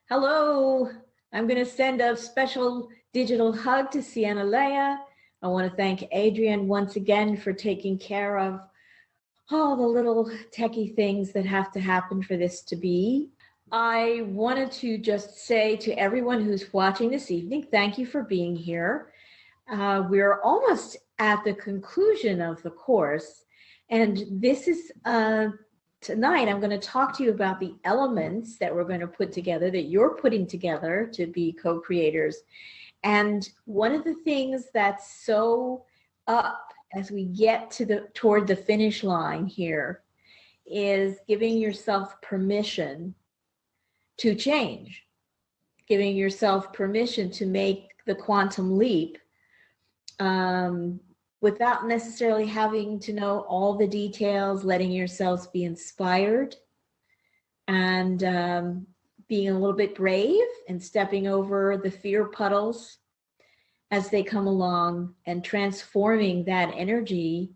Hello, I'm going to send a special digital hug to Sienna Leia. I want to thank Adrian once again for taking care of all the little techie things that have to happen for this to be. I wanted to just say to everyone who's watching this evening, thank you for being here. We're almost at the conclusion of the course, and this is tonight I'm going to talk to you about the elements that we're going to put together, that you're putting together to be co-creators. And one of the things that's so up as we get to toward the finish line here is giving yourself permission to change, giving yourself permission to make the quantum leap without necessarily having to know all the details, letting yourselves be inspired and being a little bit brave and stepping over the fear puddles as they come along and transforming that energy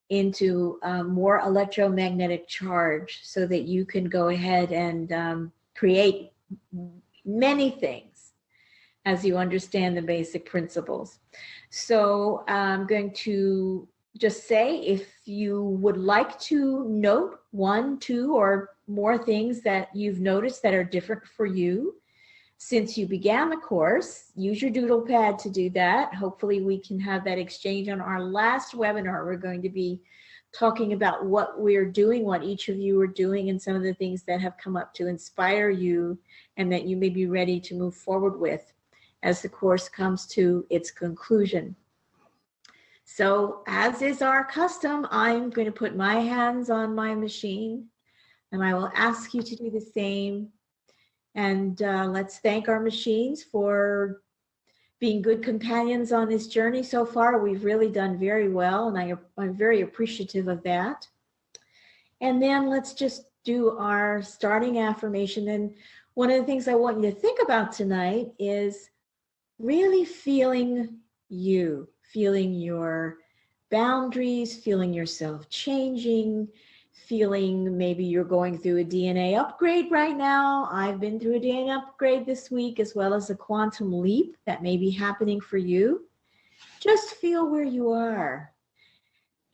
into more electromagnetic charge so that you can go ahead and create many things as you understand the basic principles. So I'm going to just say, if you would like to note one, two, or more things that you've noticed that are different for you since you began the course, use your doodle pad to do that. Hopefully we can have that exchange on our last webinar. We're going to be talking about what we're doing, what each of you are doing, and some of the things that have come up to inspire you and that you may be ready to move forward with as the course comes to its conclusion. So, as is our custom, I'm going to put my hands on my machine and I will ask you to do the same. And let's thank our machines for being good companions on this journey so far. We've really done very well, and I'm very appreciative of that. And then let's just do our starting affirmation. And one of the things I want you to think about tonight is really feeling you, feeling your boundaries, feeling yourself changing, feeling maybe you're going through a DNA upgrade right now. I've been through a DNA upgrade this week, as well as a quantum leap that may be happening for you. Just feel where you are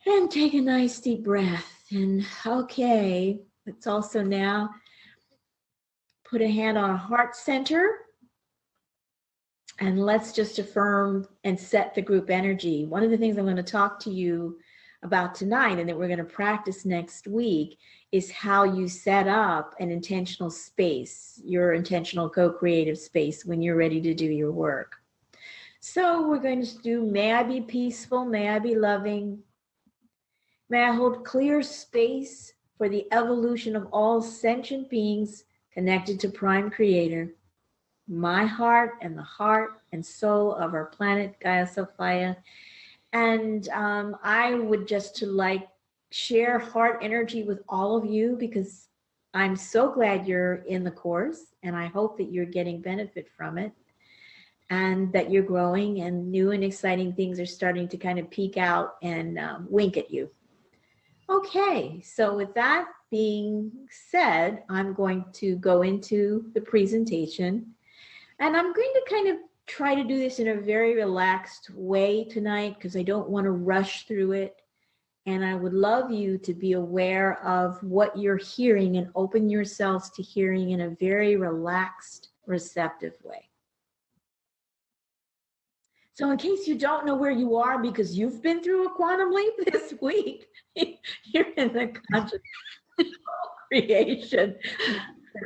and take a nice deep breath. And okay, let's also now put a hand on a heart center. And let's just affirm and set the group energy. One of the things I'm going to talk to you about tonight and that we're going to practice next week is how you set up an intentional space, your intentional co-creative space when you're ready to do your work. So we're going to do, may I be peaceful, may I be loving, may I hold clear space for the evolution of all sentient beings connected to Prime Creator, my heart and the heart and soul of our planet Gaia Sophia. And I would just to like share heart energy with all of you, because I'm so glad you're in the course and I hope that you're getting benefit from it and that you're growing and new and exciting things are starting to kind of peek out and wink at you. Okay, so with that being said, I'm going to go into the presentation. And I'm going to kind of try to do this in a very relaxed way tonight because I don't want to rush through it. And I would love you to be aware of what you're hearing and open yourselves to hearing in a very relaxed, receptive way. So in case you don't know where you are because you've been through a quantum leap this week, you're in the conscious creation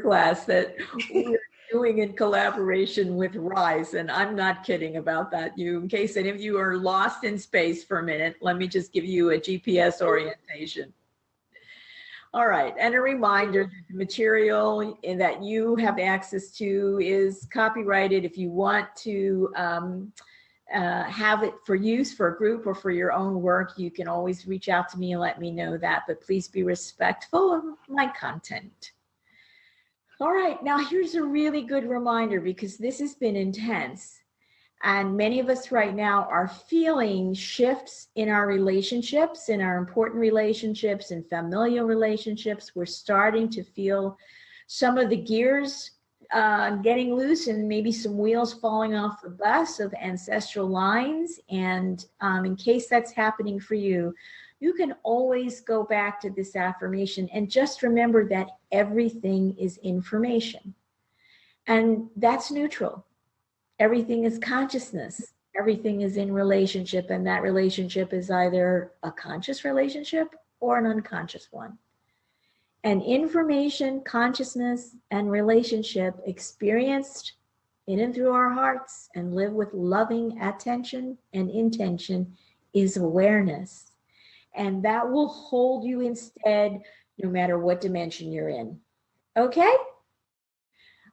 class that we're doing in collaboration with Rise, and I'm not kidding about that. In case any of you are lost in space for a minute, let me just give you a GPS orientation. All right, and a reminder that the material that you have access to is copyrighted. If you want to have it for use for a group or for your own work, you can always reach out to me and let me know that, but please be respectful of my content. All right, now here's a really good reminder, because this has been intense. And many of us right now are feeling shifts in our relationships, in our important relationships and familial relationships. We're starting to feel some of the gears getting loose and maybe some wheels falling off the bus of ancestral lines. And in case that's happening for you, you can always go back to this affirmation and just remember that everything is information. And that's neutral. Everything is consciousness. Everything is in relationship, and that relationship is either a conscious relationship or an unconscious one. And information, consciousness, and relationship experienced in and through our hearts and live with loving attention and intention is awareness. And that will hold you instead, no matter what dimension you're in. Okay?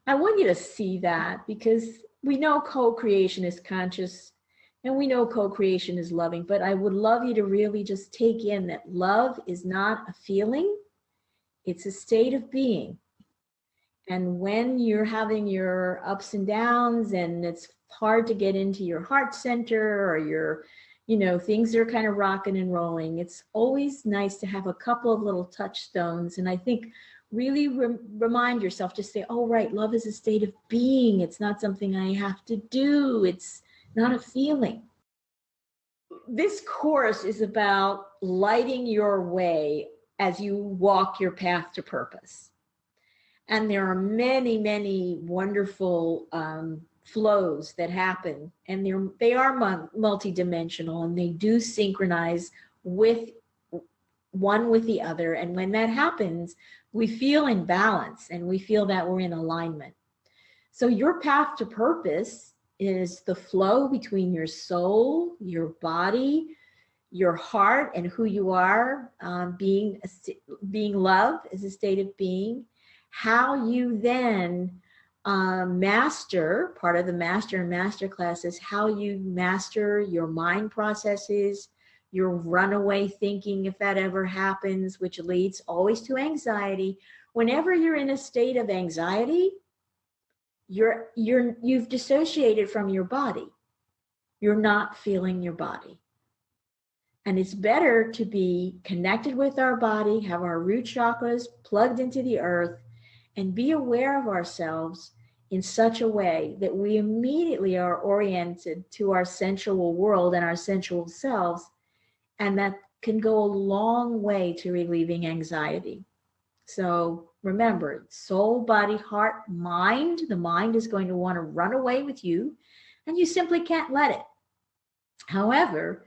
I want you to see that, because we know co-creation is conscious and we know co-creation is loving, but I would love you to really just take in that love is not a feeling, it's a state of being. And when you're having your ups and downs and it's hard to get into your heart center, or your, things are kind of rocking and rolling, it's always nice to have a couple of little touchstones. And I think really remind yourself, just say, oh, right, love is a state of being. It's not something I have to do. It's not a feeling. This course is about lighting your way as you walk your path to purpose. And there are many, many wonderful flows that happen, and they are multidimensional, and they do synchronize with one with the other. And when that happens, we feel in balance and we feel that we're in alignment. So your path to purpose is the flow between your soul, your body, your heart, and who you are, being love is a state of being. How you then master, part of the master and masterclass is how you master your mind processes, your runaway thinking, if that ever happens, which leads always to anxiety. Whenever you're in a state of anxiety, you've dissociated from your body. You're not feeling your body. And it's better to be connected with our body, have our root chakras plugged into the earth, and be aware of ourselves in such a way that we immediately are oriented to our sensual world and our sensual selves. And that can go a long way to relieving anxiety. So remember, soul, body, heart, mind. The mind is going to want to run away with you, and you simply can't let it. However,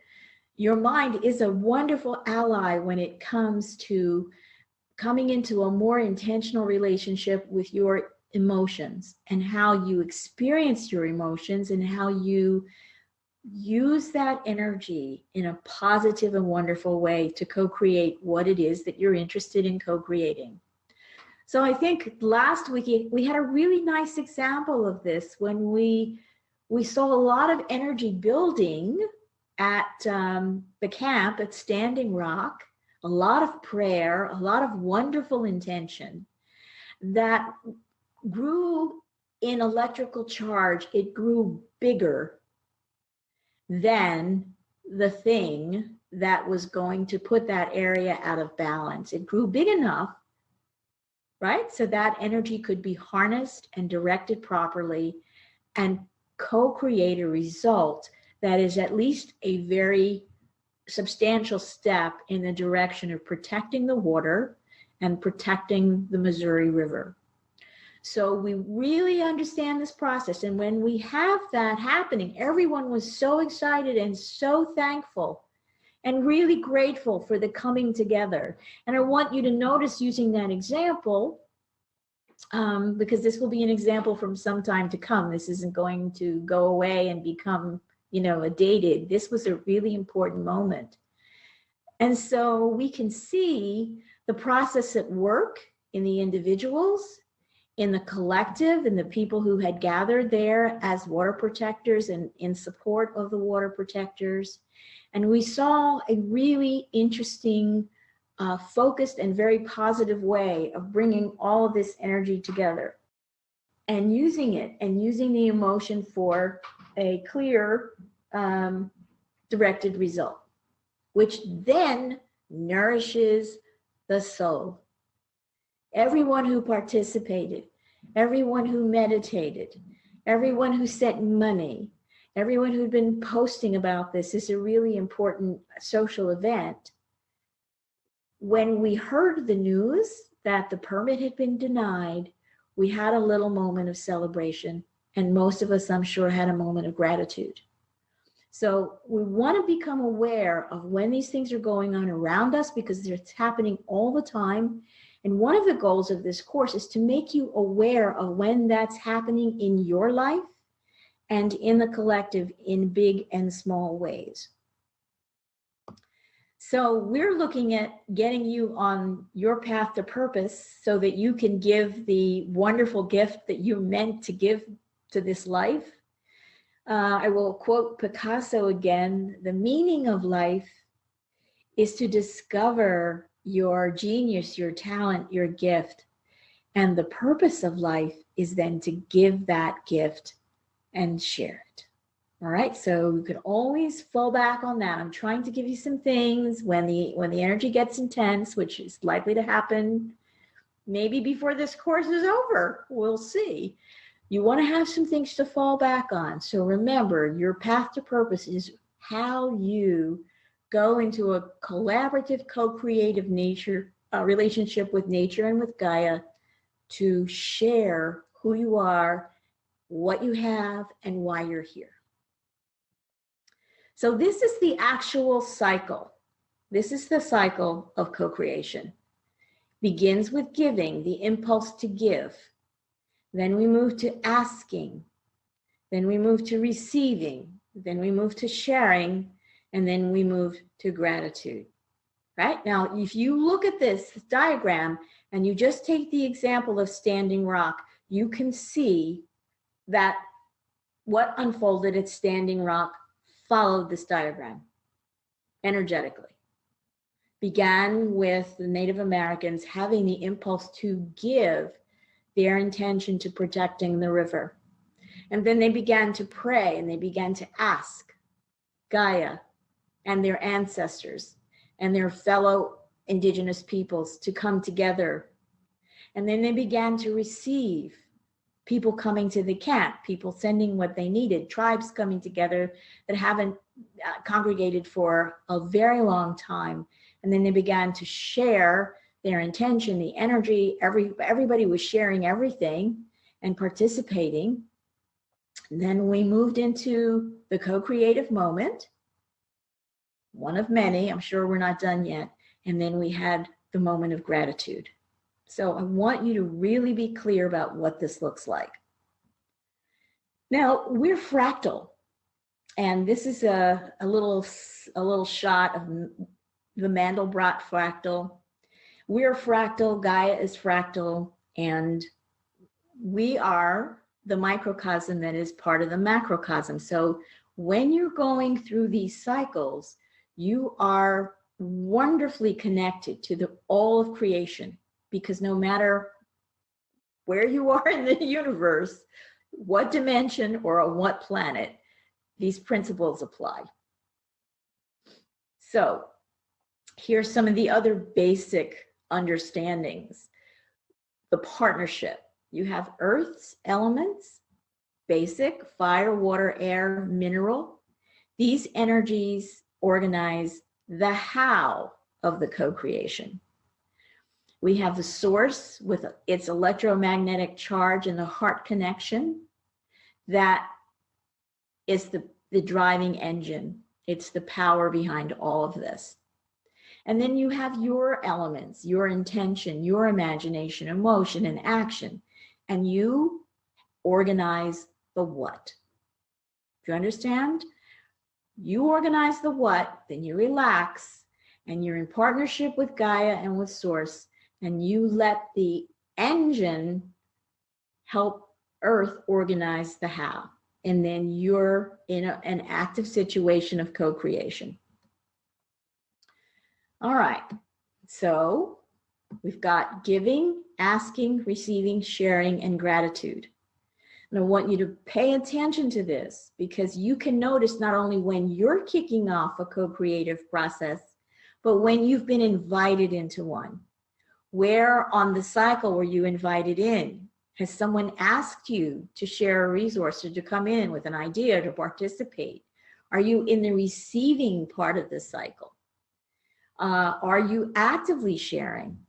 your mind is a wonderful ally when it comes to coming into a more intentional relationship with your emotions and how you experience your emotions and how you use that energy in a positive and wonderful way to co-create what it is that you're interested in co-creating. So I think last week we had a really nice example of this when we saw a lot of energy building at the camp at Standing Rock, a lot of prayer, a lot of wonderful intention that grew in electrical charge. It grew bigger than the thing that was going to put that area out of balance. It grew big enough, right? So that energy could be harnessed and directed properly and co-create a result that is at least a very substantial step in the direction of protecting the water and protecting the Missouri River. So we really understand this process. And when we have that happening, everyone was so excited and so thankful and really grateful for the coming together. And I want you to notice, using that example, because this will be an example from some time to come. This isn't going to go away and become, a dated. This was a really important moment. And so we can see the process at work in the individuals, in the collective, and the people who had gathered there as water protectors and in support of the water protectors. And we saw a really interesting, focused and very positive way of bringing all of this energy together and using it, and using the emotion for a clear, directed result, which then nourishes the soul. Everyone who participated, everyone who meditated, everyone who sent money, everyone who'd been posting about this. This is a really important social event. When we heard the news that the permit had been denied, we had a little moment of celebration, and most of us, I'm sure, had a moment of gratitude. So we want to become aware of when these things are going on around us, because it's happening all the time. And one of the goals of this course is to make you aware of when that's happening in your life and in the collective in big and small ways. So we're looking at getting you on your path to purpose so that you can give the wonderful gift that you're meant to give to this life. I will quote Picasso again: the meaning of life is to discover your genius, your talent, your gift. And the purpose of life is then to give that gift and share it. All right, so you can always fall back on that. I'm trying to give you some things when the energy gets intense, which is likely to happen maybe before this course is over. We'll see. You want to have some things to fall back on. So remember, your path to purpose is how you go into a collaborative, co-creative nature relationship with nature and with Gaia to share who you are, what you have, and why you're here. So this is the actual cycle. This is the cycle of co-creation. Begins with giving, the impulse to give. Then we move to asking. Then we move to receiving. Then we move to sharing. And then we move to gratitude. Right? Now, if you look at this diagram and you just take the example of Standing Rock, you can see that what unfolded at Standing Rock followed this diagram energetically. Began with the Native Americans having the impulse to give their intention to protecting the river. And then they began to pray and they began to ask Gaia and their ancestors and their fellow indigenous peoples to come together. And then they began to receive people coming to the camp, people sending what they needed, tribes coming together that haven't congregated for a very long time. And then they began to share their intention, the energy. Everybody was sharing everything and participating. And then we moved into the co-creative moment, one of many. I'm sure we're not done yet. And then we had the moment of gratitude. So I want you to really be clear about what this looks like. Now, we're fractal, and this is a little shot of the Mandelbrot fractal. We're fractal, Gaia is fractal, and we are the microcosm that is part of the macrocosm. So when you're going through these cycles, you are wonderfully connected to all of creation. Because no matter where you are in the universe, what dimension or on what planet, these principles apply. So here's some of the other basic understandings. The partnership. You have Earth's elements, basic, fire, water, air, mineral. These energies organize the how of the co-creation. We have the source with its electromagnetic charge and the heart connection. That is the driving engine. It's the power behind all of this. And then you have your elements, your intention, your imagination, emotion, and action. And you organize the what. Do you understand? You organize the what, then you relax, and you're in partnership with Gaia and with Source. And you let the engine help Earth organize the how. And then you're in an active situation of co-creation. All right. So we've got giving, asking, receiving, sharing, and gratitude. And I want you to pay attention to this, because you can notice not only when you're kicking off a co-creative process, but when you've been invited into one. Where on the cycle were you invited in? Has someone asked you to share a resource or to come in with an idea to participate? Are you in the receiving part of the cycle? Are you actively sharing?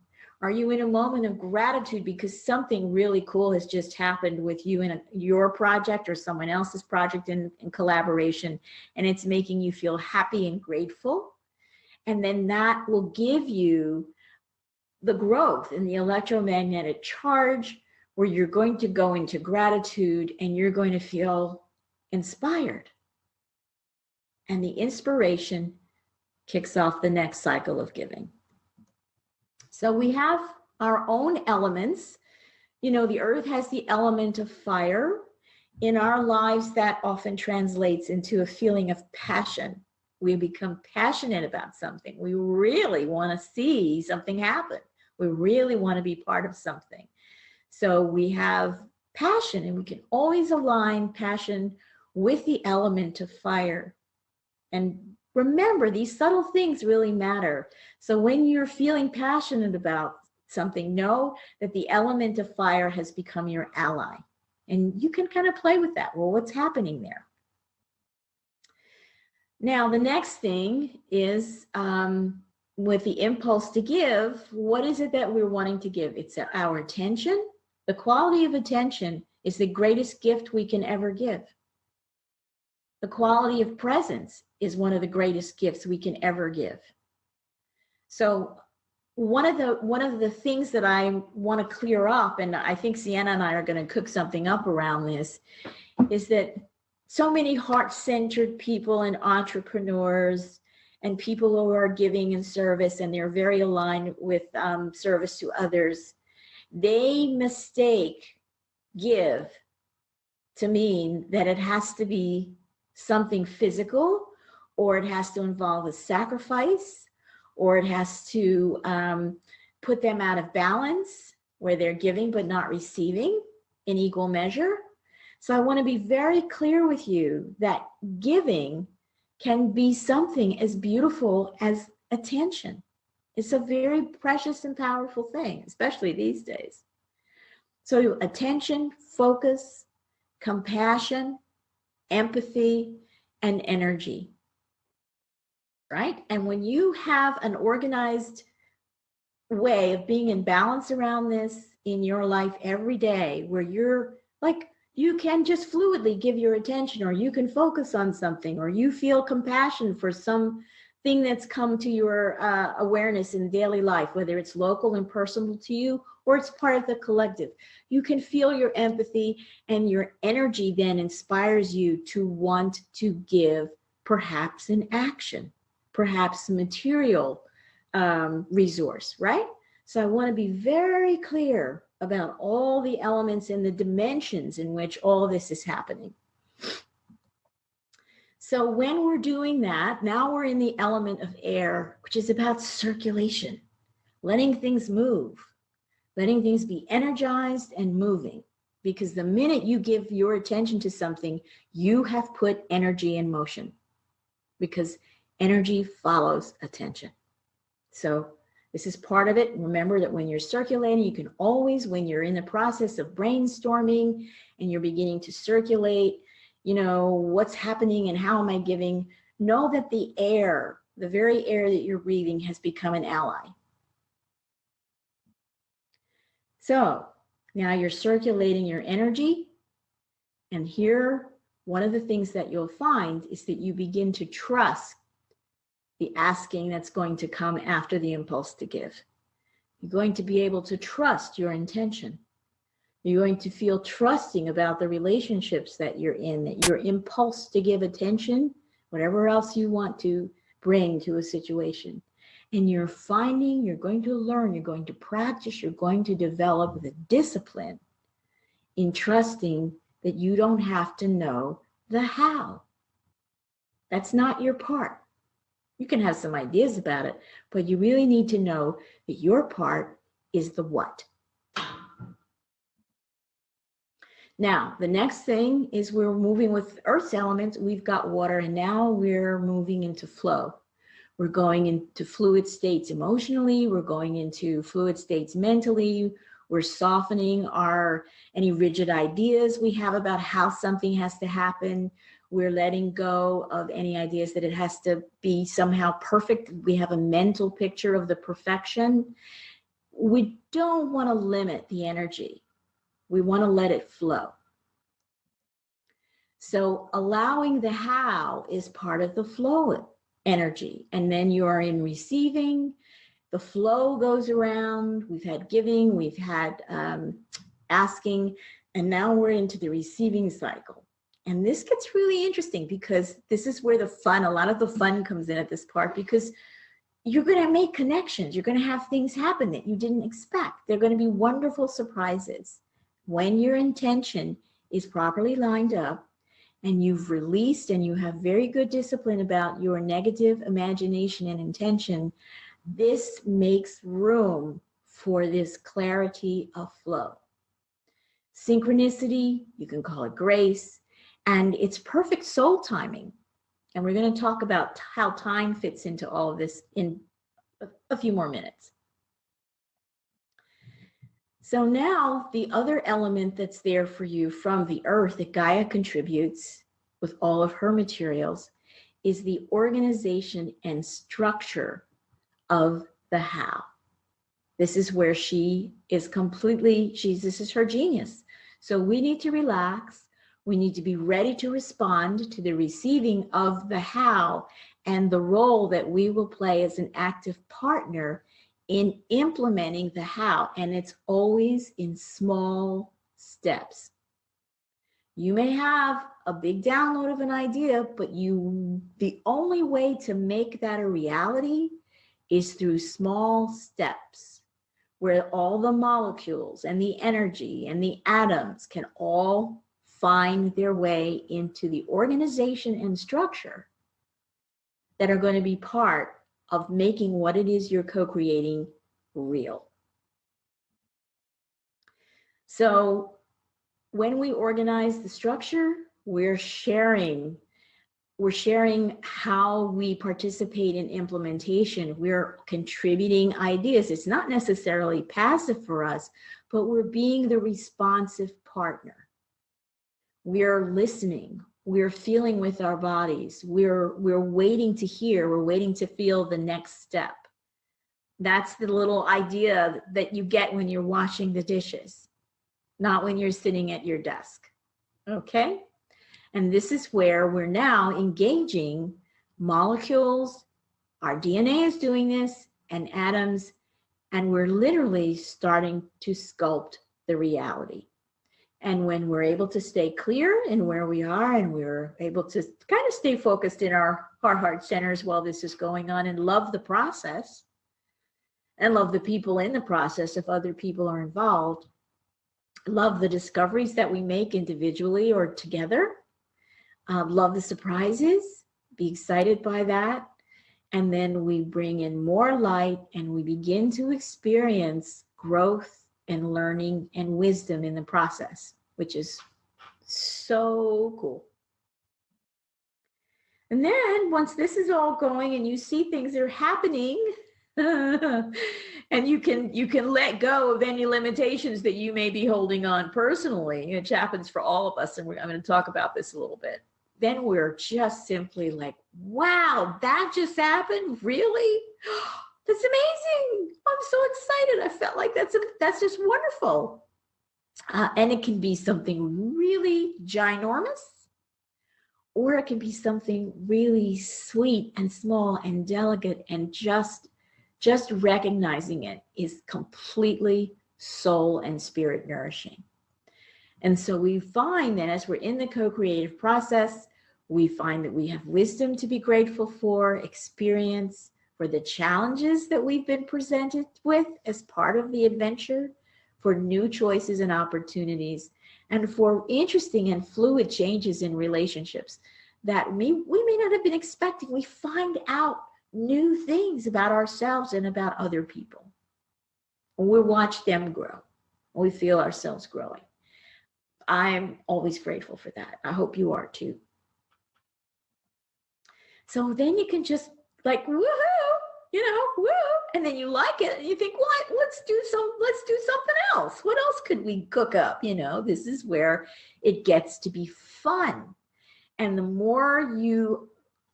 Are you in a moment of gratitude because something really cool has just happened with you in your project or someone else's project in collaboration, and it's making you feel happy and grateful? And then that will give you the growth in the electromagnetic charge, where you're going to go into gratitude and you're going to feel inspired. And the inspiration kicks off the next cycle of giving. So we have our own elements. You know, the earth has the element of fire. In our lives, that often translates into a feeling of passion. We become passionate about something. We really want to see something happen. We really want to be part of something. So we have passion, and we can always align passion with the element of fire. And remember, these subtle things really matter. So when you're feeling passionate about something, know that the element of fire has become your ally. And you can kind of play with that. Well, what's happening there? Now, the next thing is with the impulse to give, what is it that we're wanting to give? It's our attention. The quality of attention is the greatest gift we can ever give. The quality of presence is one of the greatest gifts we can ever give. So one of the things that I want to clear up, and I think Sienna and I are going to cook something up around this, is that so many heart-centered people and entrepreneurs and people who are giving in service, and they're very aligned with service to others, they mistake give to mean that it has to be something physical, or it has to involve a sacrifice, or it has to put them out of balance where they're giving but not receiving in equal measure. So I want to be very clear with you that giving can be something as beautiful as attention. It's a very precious and powerful thing, especially these days. So attention, focus, compassion, empathy, and energy, right? And when you have an organized way of being in balance around this in your life every day, where you're like, you can just fluidly give your attention, or you can focus on something, or you feel compassion for something that's come to your awareness in daily life, whether it's local and personal to you, or it's part of the collective. You can feel your empathy, and your energy then inspires you to want to give, perhaps an action, perhaps a material resource, right? So I want to be very clear about all the elements and the dimensions in which all of this is happening. So when we're doing that, now we're in the element of air, which is about circulation, letting things move, letting things be energized and moving. Because the minute you give your attention to something, you have put energy in motion, because energy follows attention. So this is part of it. Remember that when you're circulating, you can always, when you're in the process of brainstorming and you're beginning to circulate, you know, what's happening and how am I giving, know that the air, the very air that you're breathing, has become an ally. So now you're circulating your energy. And here, one of the things that you'll find is that you begin to trust the asking that's going to come after the impulse to give. You're going to be able to trust your intention. You're going to feel trusting about the relationships that you're in, that your impulse to give attention, whatever else you want to bring to a situation. And you're finding, you're going to learn, you're going to practice, you're going to develop the discipline in trusting that you don't have to know the how. That's not your part. You can have some ideas about it, but you really need to know that your part is the what. Now, the next thing is we're moving with Earth's elements. We've got water, and now we're moving into flow. We're going into fluid states emotionally. We're going into fluid states mentally. We're softening any rigid ideas we have about how something has to happen. We're letting go of any ideas that it has to be somehow perfect. We have a mental picture of the perfection. We don't want to limit the energy. We want to let it flow. So allowing the how is part of the flow energy. And then you are in receiving. The flow goes around. We've had giving, we've had asking, and now we're into the receiving cycle. And this gets really interesting because this is where a lot of the fun comes in at this part, because you're going to make connections. You're going to have things happen that you didn't expect. They're going to be wonderful surprises. When your intention is properly lined up and you've released and you have very good discipline about your negative imagination and intention, this makes room for this clarity of flow. Synchronicity, you can call it grace, and it's perfect soul timing. And we're going to talk about how time fits into all of this in a few more minutes. So now the other element that's there for you from the earth that Gaia contributes with all of her materials is the organization and structure of the how. This is where she is this is her genius. So we need to relax. We need to be ready to respond to the receiving of the how and the role that we will play as an active partner in implementing the how. And it's always in small steps. You may have a big download of an idea, but the only way to make that a reality is through small steps where all the molecules and the energy and the atoms can all find their way into the organization and structure that are going to be part of making what it is you're co-creating real. So when we organize the structure, we're sharing how we participate in implementation. We're contributing ideas. It's not necessarily passive for us, but we're being the responsive partner. We're listening. We're feeling with our bodies. We're waiting to hear. We're waiting to feel the next step. That's the little idea that you get when you're washing the dishes, not when you're sitting at your desk. Okay? And this is where we're now engaging molecules. Our DNA is doing this, and atoms, and we're literally starting to sculpt the reality. And when we're able to stay clear in where we are, and we're able to kind of stay focused in our heart centers while this is going on, and love the process, and love the people in the process if other people are involved, love the discoveries that we make individually or together, love the surprises, be excited by that. And then we bring in more light and we begin to experience growth and learning and wisdom in the process, which is so cool. And then once this is all going and you see things are happening, and you can let go of any limitations that you may be holding on personally, which happens for all of us, and I'm going to talk about this a little bit. Then we're just simply like, wow, that just happened? Really? That's amazing. I'm so excited. I felt like that's just wonderful. And it can be something really ginormous, or it can be something really sweet and small and delicate, and just recognizing it is completely soul and spirit nourishing. And so we find that as we're in the co-creative process, we find that we have wisdom to be grateful for, experience, for the challenges that we've been presented with as part of the adventure, for new choices and opportunities, and for interesting and fluid changes in relationships that we may not have been expecting. We find out new things about ourselves and about other people. We watch them grow. We feel ourselves growing. I'm always grateful for that. I hope you are too. So then you can just like, woohoo, woo, and then you like it and you think, what? Let's do something else. What else could we cook up? This is where it gets to be fun. And the more you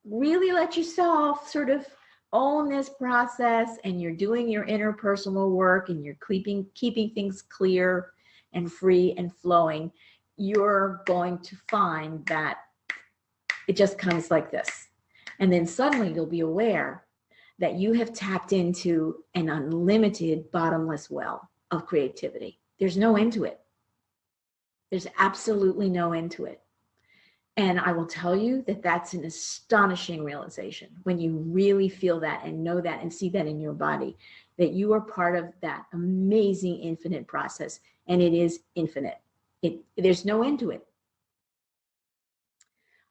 really let yourself sort of own this process, and you're doing your interpersonal work, and you're keeping things clear and free and flowing, you're going to find that it just comes like this. And then suddenly you'll be aware that you have tapped into an unlimited, bottomless well of creativity. There's no end to it. There's absolutely no end to it. And I will tell you that that's an astonishing realization when you really feel that and know that and see that in your body, that you are part of that amazing infinite process, and it is infinite. There's no end to it.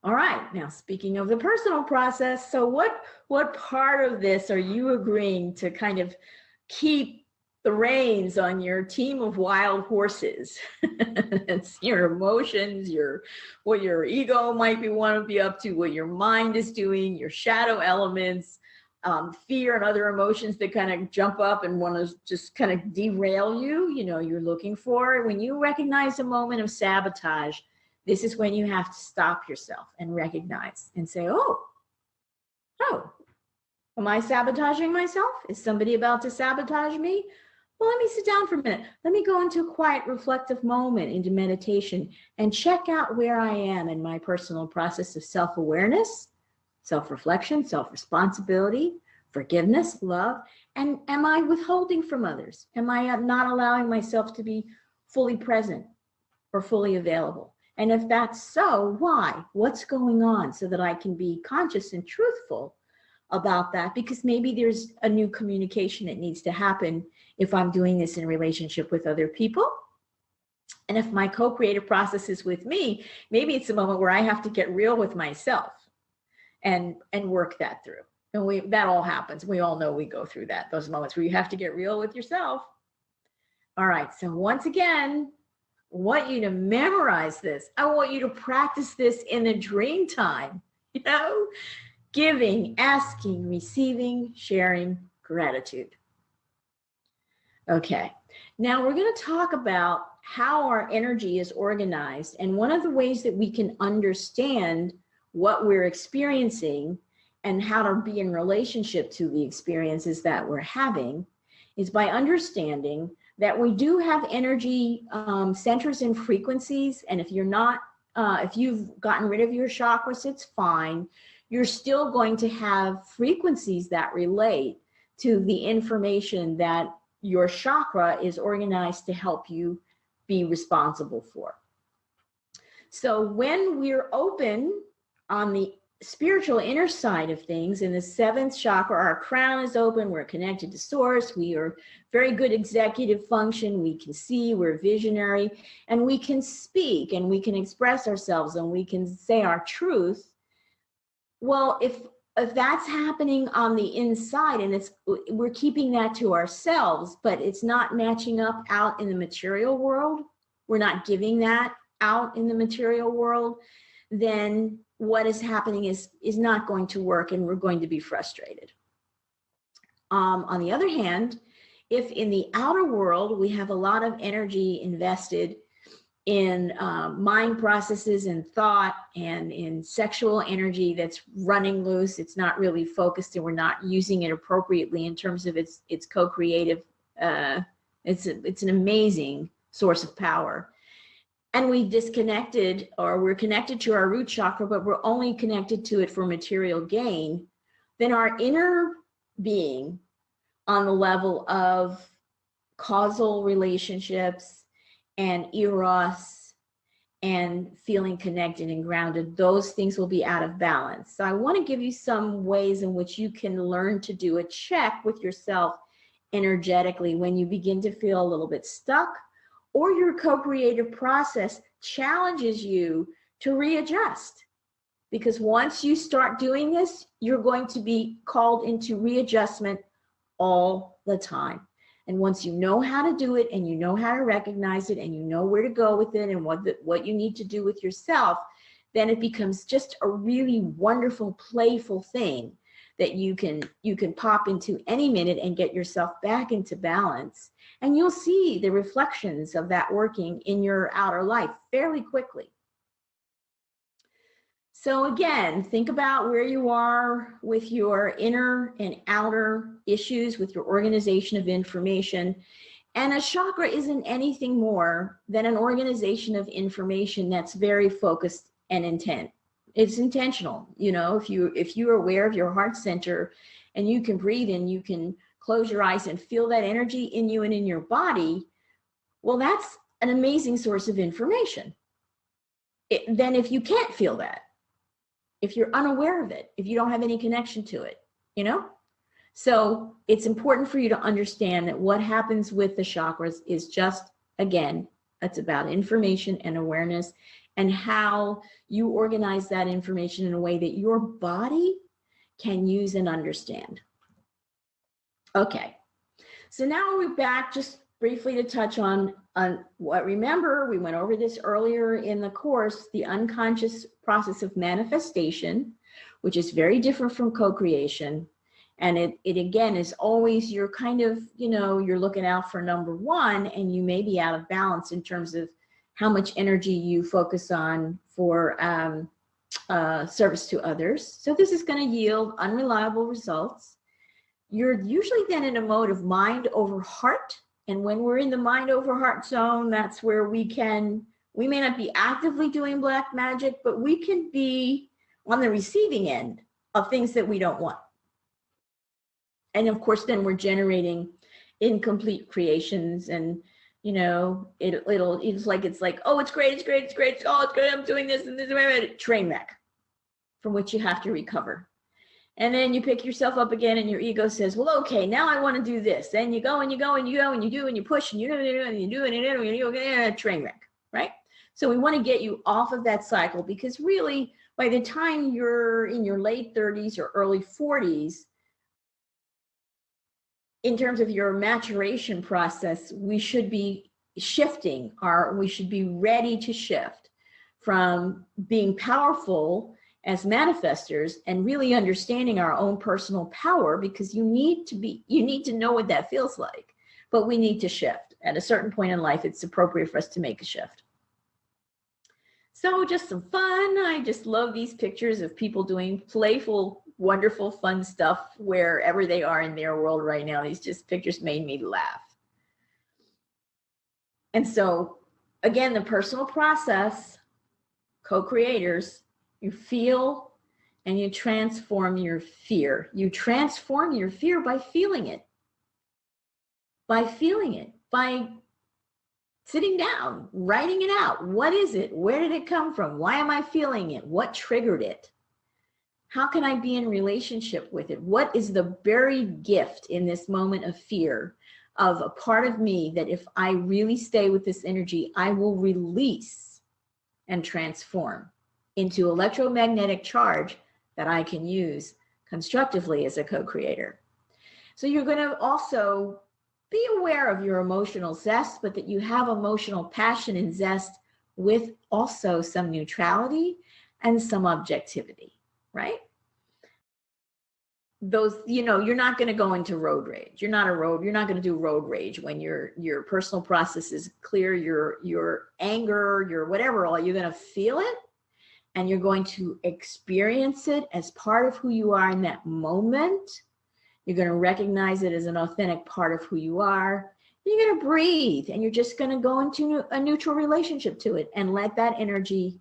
All right, now speaking of the personal process, so what part of this are you agreeing to kind of keep the reins on your team of wild horses? It's your emotions, what your ego might want to be up to, what your mind is doing, your shadow elements, fear and other emotions that kind of jump up and want to just kind of derail you. You're looking for, when you recognize a moment of sabotage, this is when you have to stop yourself and recognize and say, oh, am I sabotaging myself? Is somebody about to sabotage me? Well, let me sit down for a minute. Let me go into a quiet, reflective moment, into meditation, and check out where I am in my personal process of self-awareness, self-reflection, self-responsibility, forgiveness, love. And am I withholding from others? Am I not allowing myself to be fully present or fully available? And if that's so, why? What's going on, so that I can be conscious and truthful about that? Because maybe there's a new communication that needs to happen if I'm doing this in relationship with other people. And if my co-creative process is with me, maybe it's a moment where I have to get real with myself and work that through. And that all happens. We all know we go through those moments where you have to get real with yourself. All right, so once again, I want you to memorize this. I want you to practice this in the dream time, giving, asking, receiving, sharing, gratitude. Okay, now we're going to talk about how our energy is organized. And one of the ways that we can understand what we're experiencing and how to be in relationship to the experiences that we're having is by understanding that we do have energy centers and frequencies. And if you've gotten rid of your chakras, it's fine. You're still going to have frequencies that relate to the information that your chakra is organized to help you be responsible for. So when we're open on the spiritual inner side of things, in the seventh chakra, our crown is open, we're connected to source, we are very good executive function, we can see, we're visionary, and we can speak and we can express ourselves and we can say our truth. Well, if that's happening on the inside and we're keeping that to ourselves, but it's not matching up out in the material world, we're not giving that out in the material world, then what is happening is not going to work, and we're going to be frustrated. On the other hand, if in the outer world we have a lot of energy invested in mind processes and thought and in sexual energy that's running loose, it's not really focused, and we're not using it appropriately in terms of its co-creative, it's an amazing source of power. And we've disconnected, or we're connected to our root chakra, but we're only connected to it for material gain, then our inner being on the level of causal relationships and eros and feeling connected and grounded, those things will be out of balance. So I want to give you some ways in which you can learn to do a check with yourself energetically when you begin to feel a little bit stuck, or your co-creative process challenges you to readjust. Because once you start doing this, you're going to be called into readjustment all the time. And once you know how to do it, and you know how to recognize it, and you know where to go with it, and what you need to do with yourself, then it becomes just a really wonderful, playful thing that you can pop into any minute and get yourself back into balance. And you'll see the reflections of that working in your outer life fairly quickly. So again, think about where you are with your inner and outer issues, with your organization of information. And a chakra isn't anything more than an organization of information that's very focused and intent. It's intentional. You know, if you're aware of your heart center and you can breathe and you can close your eyes and feel that energy in you and in your body, well, that's an amazing source of information. Then if you can't feel that, if you're unaware of it, if you don't have any connection to it, you know? So it's important for you to understand that what happens with the chakras is just, again, it's about information and awareness and how you organize that information in a way that your body can use and understand. Okay, so now we're back just briefly to touch on what, remember, we went over this earlier in the course, the unconscious process of manifestation, which is very different from co-creation. And it again is always, you're kind of, you know, you're looking out for number one, and you may be out of balance in terms of how much energy you focus on for service to others. So this is going to yield unreliable results. You're usually then in a mode of mind over heart. And when we're in the mind over heart zone, that's where we may not be actively doing black magic, but we can be on the receiving end of things that we don't want. And of course, then we're generating incomplete creations, and you know, it's like, oh, it's great, oh, it's great, I'm doing this and this, train wreck from which you have to recover. And then you pick yourself up again, and your ego says, well, okay, now I want to do this. Then you go and you go and you go and you do and you push and you do and you do and you do, train wreck, right? So we want to get you off of that cycle, because really, by the time you're in your late 30s or early 40s, in terms of your maturation process, we should be shifting, we should be ready to shift from being powerful as manifestors and really understanding our own personal power, because you need to know what that feels like, but we need to shift. At a certain point in life, it's appropriate for us to make a shift. So just some fun. I just love these pictures of people doing playful, wonderful, fun stuff wherever they are in their world right now. These just pictures made me laugh. And so again, the personal process, co-creators, you feel and you transform your fear. You transform your fear by feeling it. By sitting down, writing it out. What is it? Where did it come from? Why am I feeling it? What triggered it? How can I be in relationship with it? What is the buried gift in this moment of fear of a part of me that if I really stay with this energy, I will release and transform into electromagnetic charge that I can use constructively as a co-creator. So you're going to also be aware of your emotional zest, but that you have emotional passion and zest with also some neutrality and some objectivity, right? Those, you know, you're not going to go into road rage. You're not going to do road rage when your personal process is clear, your anger, your whatever, all you're going to feel it. And you're going to experience it as part of who you are in that moment. You're going to recognize it as an authentic part of who you are. You're going to breathe, and you're just going to go into a neutral relationship to it and let that energy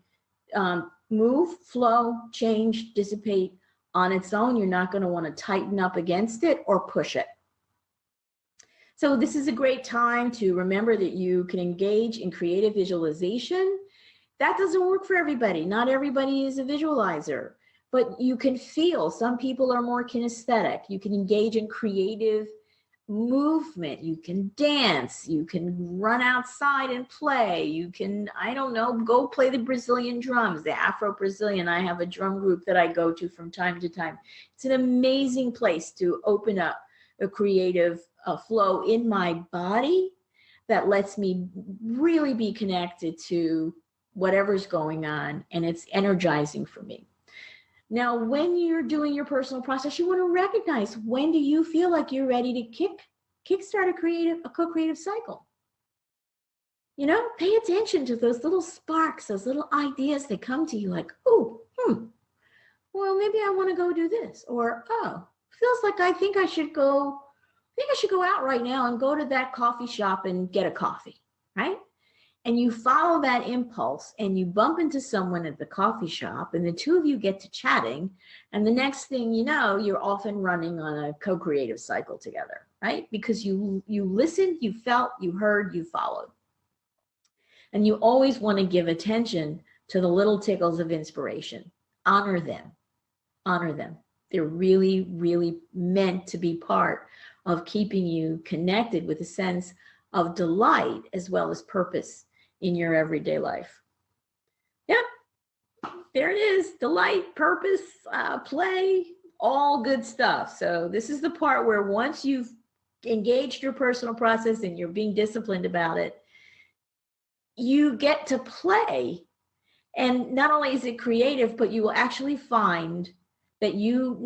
move, flow, change, dissipate on its own. You're not going to want to tighten up against it or push it. So this is a great time to remember that you can engage in creative visualization. That doesn't work for everybody. Not everybody is a visualizer, but you can feel. Some people are more kinesthetic. You can engage in creative movement. You can dance. You can run outside and play. You can, I don't know, go play the Brazilian drums, the Afro-Brazilian. I have a drum group that I go to from time to time. It's an amazing place to open up a creative flow in my body that lets me really be connected to whatever's going on, and it's energizing for me. Now, when you're doing your personal process, you want to recognize, when do you feel like you're ready to kickstart a co-creative cycle? You know, pay attention to those little sparks, those little ideas that come to you like, oh, well, maybe I want to go do this. Or, oh, feels like I think I should go out right now and go to that coffee shop and get a coffee, right? And you follow that impulse and you bump into someone at the coffee shop and the two of you get to chatting. And the next thing you know, you're off and running on a co-creative cycle together, right? Because you listened, you felt, you heard, you followed. And you always want to give attention to the little tickles of inspiration. Honor them. Honor them. They're really, really meant to be part of keeping you connected with a sense of delight as well as purpose in your everyday life. Yep, there it is. Delight, purpose, play, all good stuff. So this is the part where once you've engaged your personal process and you're being disciplined about it, you get to play. And not only is it creative, but you will actually find that you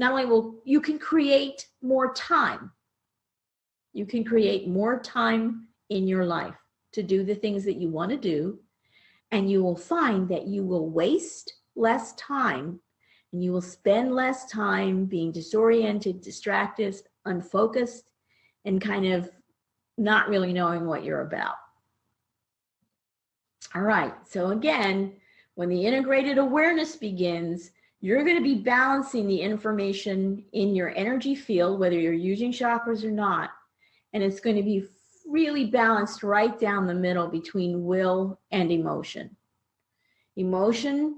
can create more time. You can create more time in your life to do the things that you want to do. And you will find that you will waste less time and you will spend less time being disoriented, distracted, unfocused, and kind of not really knowing what you're about. All right. So again, when the integrated awareness begins, you're going to be balancing the information in your energy field, whether you're using chakras or not. And it's going to be really balanced right down the middle between will and emotion. Emotion,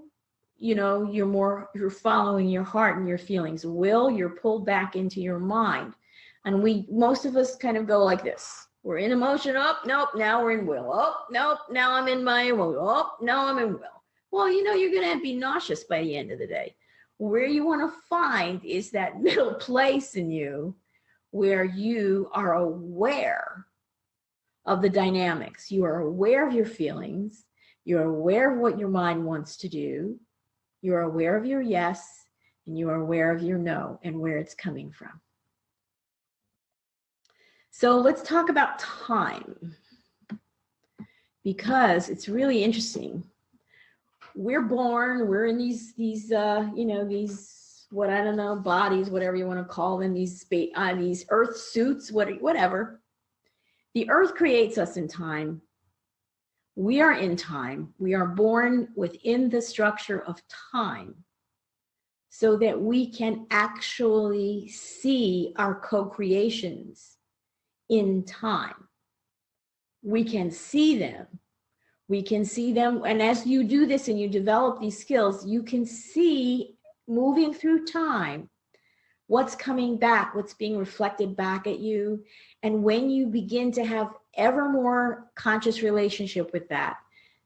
you know, you're following your heart and your feelings. Will, you're pulled back into your mind. And most of us kind of go like this. We're in emotion. Oh, nope. Now we're in will. Oh, nope. Now I'm in my will. Oh, now I'm in will. Well, you know, you're going to be nauseous by the end of the day. Where you want to find is that middle place in you where you are aware of the dynamics. You are aware of your feelings. You're aware of what your mind wants to do. You're aware of your yes, and you are aware of your no and where it's coming from. So let's talk about time, because it's really interesting. We're born, we're in these what, I don't know, bodies, whatever you want to call them, these earth suits, whatever. The earth creates us in time. We are in time. We are born within the structure of time so that we can actually see our co-creations in time. We can see them. We can see them. And as you do this and you develop these skills, you can see, moving through time, what's coming back, what's being reflected back at you. And when you begin to have ever more conscious relationship with that,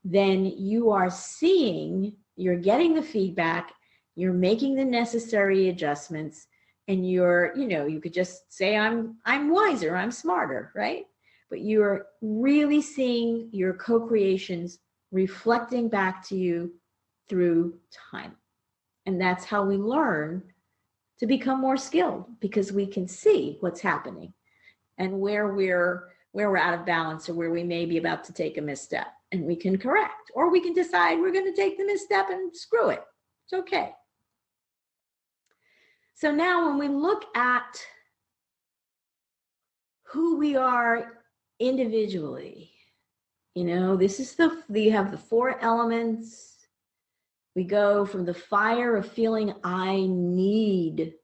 then you are seeing, you're getting the feedback, you're making the necessary adjustments, and you could just say, I'm wiser, I'm smarter, right? But you're really seeing your co-creations reflecting back to you through time. And that's how we learn to become more skilled, because we can see what's happening and where we're out of balance or where we may be about to take a misstep, and we can correct, or we can decide we're going to take the misstep and screw it. It's okay. So now when we look at who we are individually, this is you have the 4 elements. We go from the fire of feeling I need.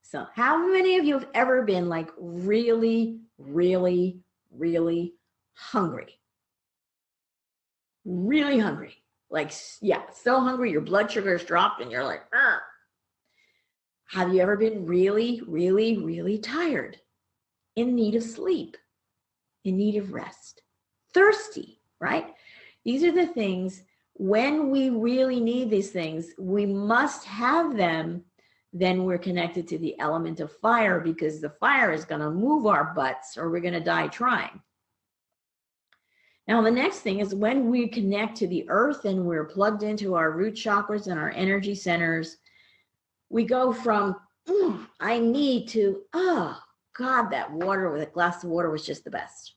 So how many of you have ever been like really, really, really hungry? Really hungry. Like, yeah, so hungry your blood sugar's dropped and you're like, argh. Have you ever been really, really, really tired? In need of sleep? In need of rest? Thirsty, right? These are the things, when we really need these things, we must have them. Then we're connected to the element of fire, because the fire is going to move our butts or we're going to die trying. Now, the next thing is when we connect to the earth and we're plugged into our root chakras and our energy centers, we go from, I need to, oh, God, that water with a glass of water was just the best.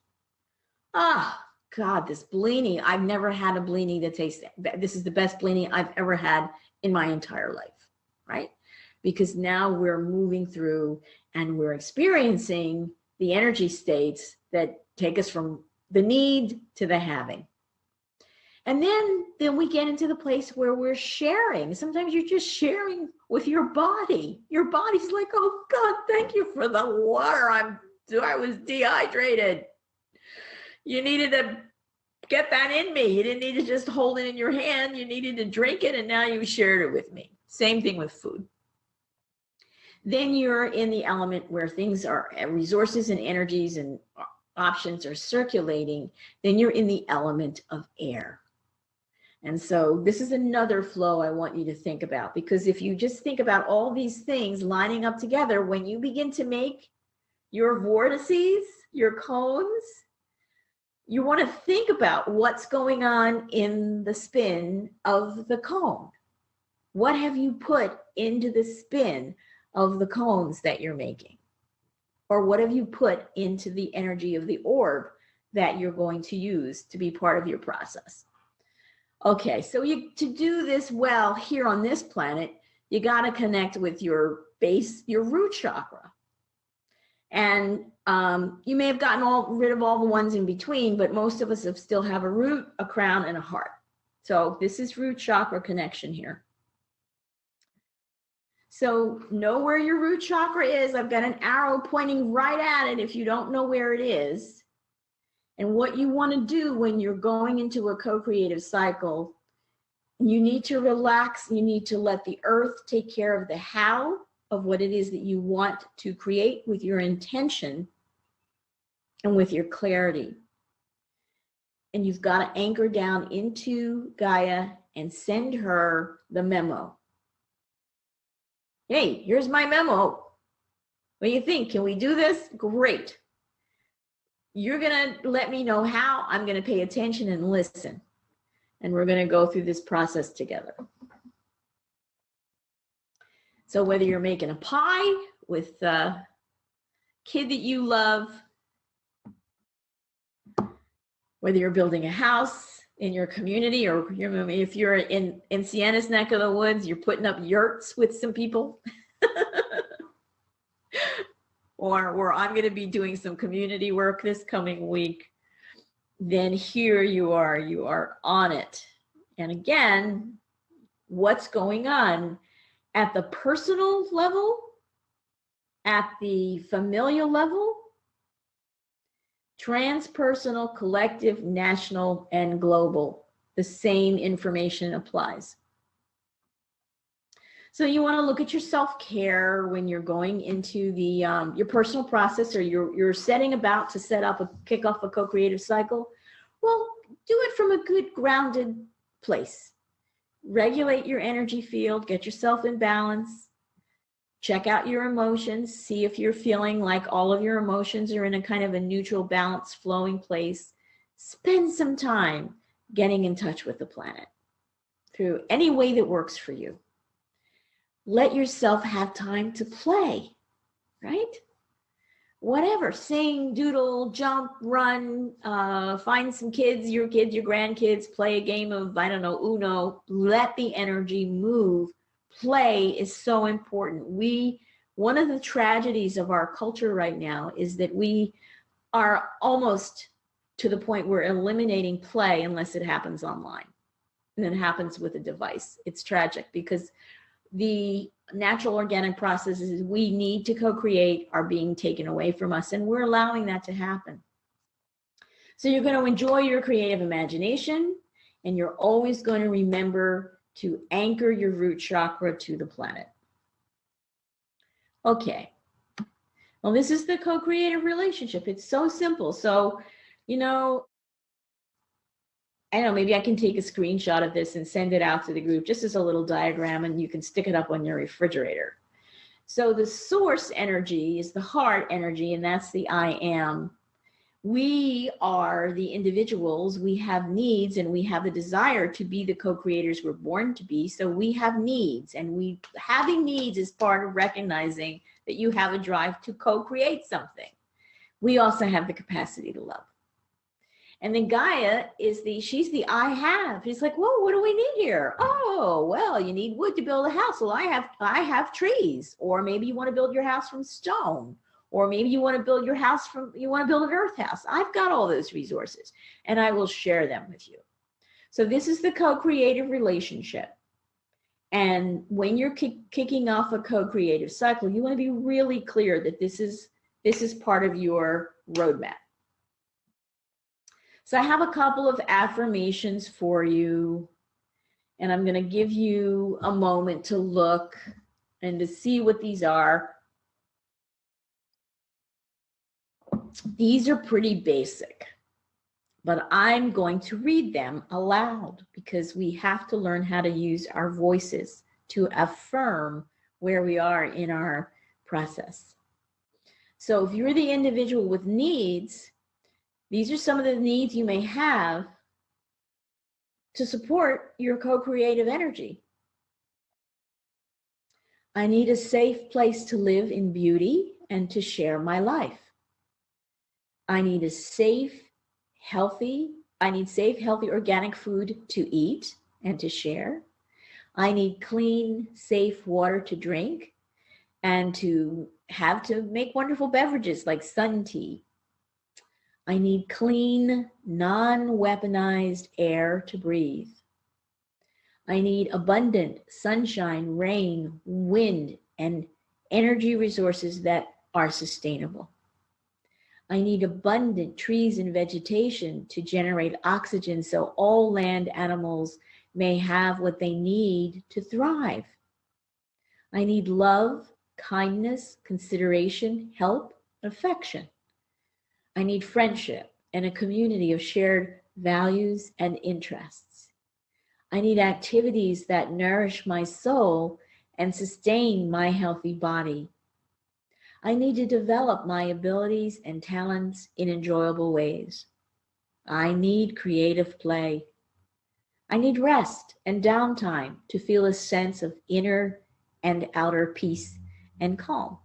Oh, God, this blini, I've never had a blini that tastes, this is the best blini I've ever had in my entire life, right? Because now we're moving through and we're experiencing the energy states that take us from the need to the having. And then we get into the place where we're sharing. Sometimes you're just sharing with your body. Your body's like, oh God, thank you for the water. I was dehydrated. You needed to get that in me. You didn't need to just hold it in your hand. You needed to drink it, and now you shared it with me. Same thing with food. Then you're in the element where things are, resources and energies and options are circulating. Then you're in the element of air. And so this is another flow I want you to think about, because if you just think about all these things lining up together, when you begin to make your vortices, your cones, you want to think about what's going on in the spin of the cone. What have you put into the spin of the cones that you're making? Or what have you put into the energy of the orb that you're going to use to be part of your process? Okay, so to do this well here on this planet, you got to connect with your base, your root chakra. And you may have gotten rid of all the ones in between, but most of us still have a root, a crown, and a heart. So this is root chakra connection here. So know where your root chakra is. I've got an arrow pointing right at it if you don't know where it is. And what you want to do when you're going into a co-creative cycle, you need to relax. You need to let the earth take care of the how of what it is that you want to create with your intention and with your clarity. And you've got to anchor down into Gaia and send her the memo. Hey, here's my memo. What do you think? Can we do this? Great. You're going to let me know how. I'm going to pay attention and listen. And we're going to go through this process together. So whether you're making a pie with the kid that you love, whether you're building a house in your community, or if you're in Sienna's neck of the woods, you're putting up yurts with some people, or where I'm going to be doing some community work this coming week, then here you are on it. And again, what's going on at the personal level, at the familial level, transpersonal, collective, national, and global, the same information applies. So you want to look at your self-care when you're going into the your personal process, or you're setting about to kick off a co-creative cycle. Well, do it from a good grounded place. Regulate your energy field, get yourself in balance, check out your emotions, see if you're feeling like all of your emotions are in a kind of a neutral, balanced, flowing place. Spend some time getting in touch with the planet through any way that works for you. Let yourself have time to play, right? Whatever, sing, doodle, jump, run, find some kids, your grandkids, play a game of, I don't know, Uno. Let the energy move. Play is so important. One of the tragedies of our culture right now is that we are almost to the point where eliminating play unless it happens online. And it happens with a device. It's tragic because the natural organic processes we need to co-create are being taken away from us, and we're allowing that to happen. So you're going to enjoy your creative imagination, and you're always going to remember to anchor your root chakra to the planet. Okay. Well, this is the co-creative relationship. It's so simple. So, I don't know, maybe I can take a screenshot of this and send it out to the group just as a little diagram, and you can stick it up on your refrigerator. So the source energy is the heart energy, and that's the I am. We are the individuals, we have needs, and we have the desire to be the co-creators we're born to be. So we have needs, and having needs is part of recognizing that you have a drive to co-create something. We also have the capacity to love. And then Gaia is she's the I have. She's like, whoa, what do we need here? Oh, well, you need wood to build a house. Well, I have trees. Or maybe you want to build your house from stone. Or maybe you want to build your house you want to build an earth house. I've got all those resources and I will share them with you. So this is the co-creative relationship. And when you're kicking off a co-creative cycle, you want to be really clear that this is part of your roadmap. So I have a couple of affirmations for you, and I'm going to give you a moment to look and to see what these are. These are pretty basic, but I'm going to read them aloud because we have to learn how to use our voices to affirm where we are in our process. So if you're the individual with needs, these are some of the needs you may have to support your co-creative energy. I need a safe place to live in beauty and to share my life. I need safe, healthy organic food to eat and to share. I need clean, safe water to drink and to make wonderful beverages like sun tea. I need clean, non-weaponized air to breathe. I need abundant sunshine, rain, wind, and energy resources that are sustainable. I need abundant trees and vegetation to generate oxygen so all land animals may have what they need to thrive. I need love, kindness, consideration, help, affection. I need friendship and a community of shared values and interests. I need activities that nourish my soul and sustain my healthy body. I need to develop my abilities and talents in enjoyable ways. I need creative play. I need rest and downtime to feel a sense of inner and outer peace and calm.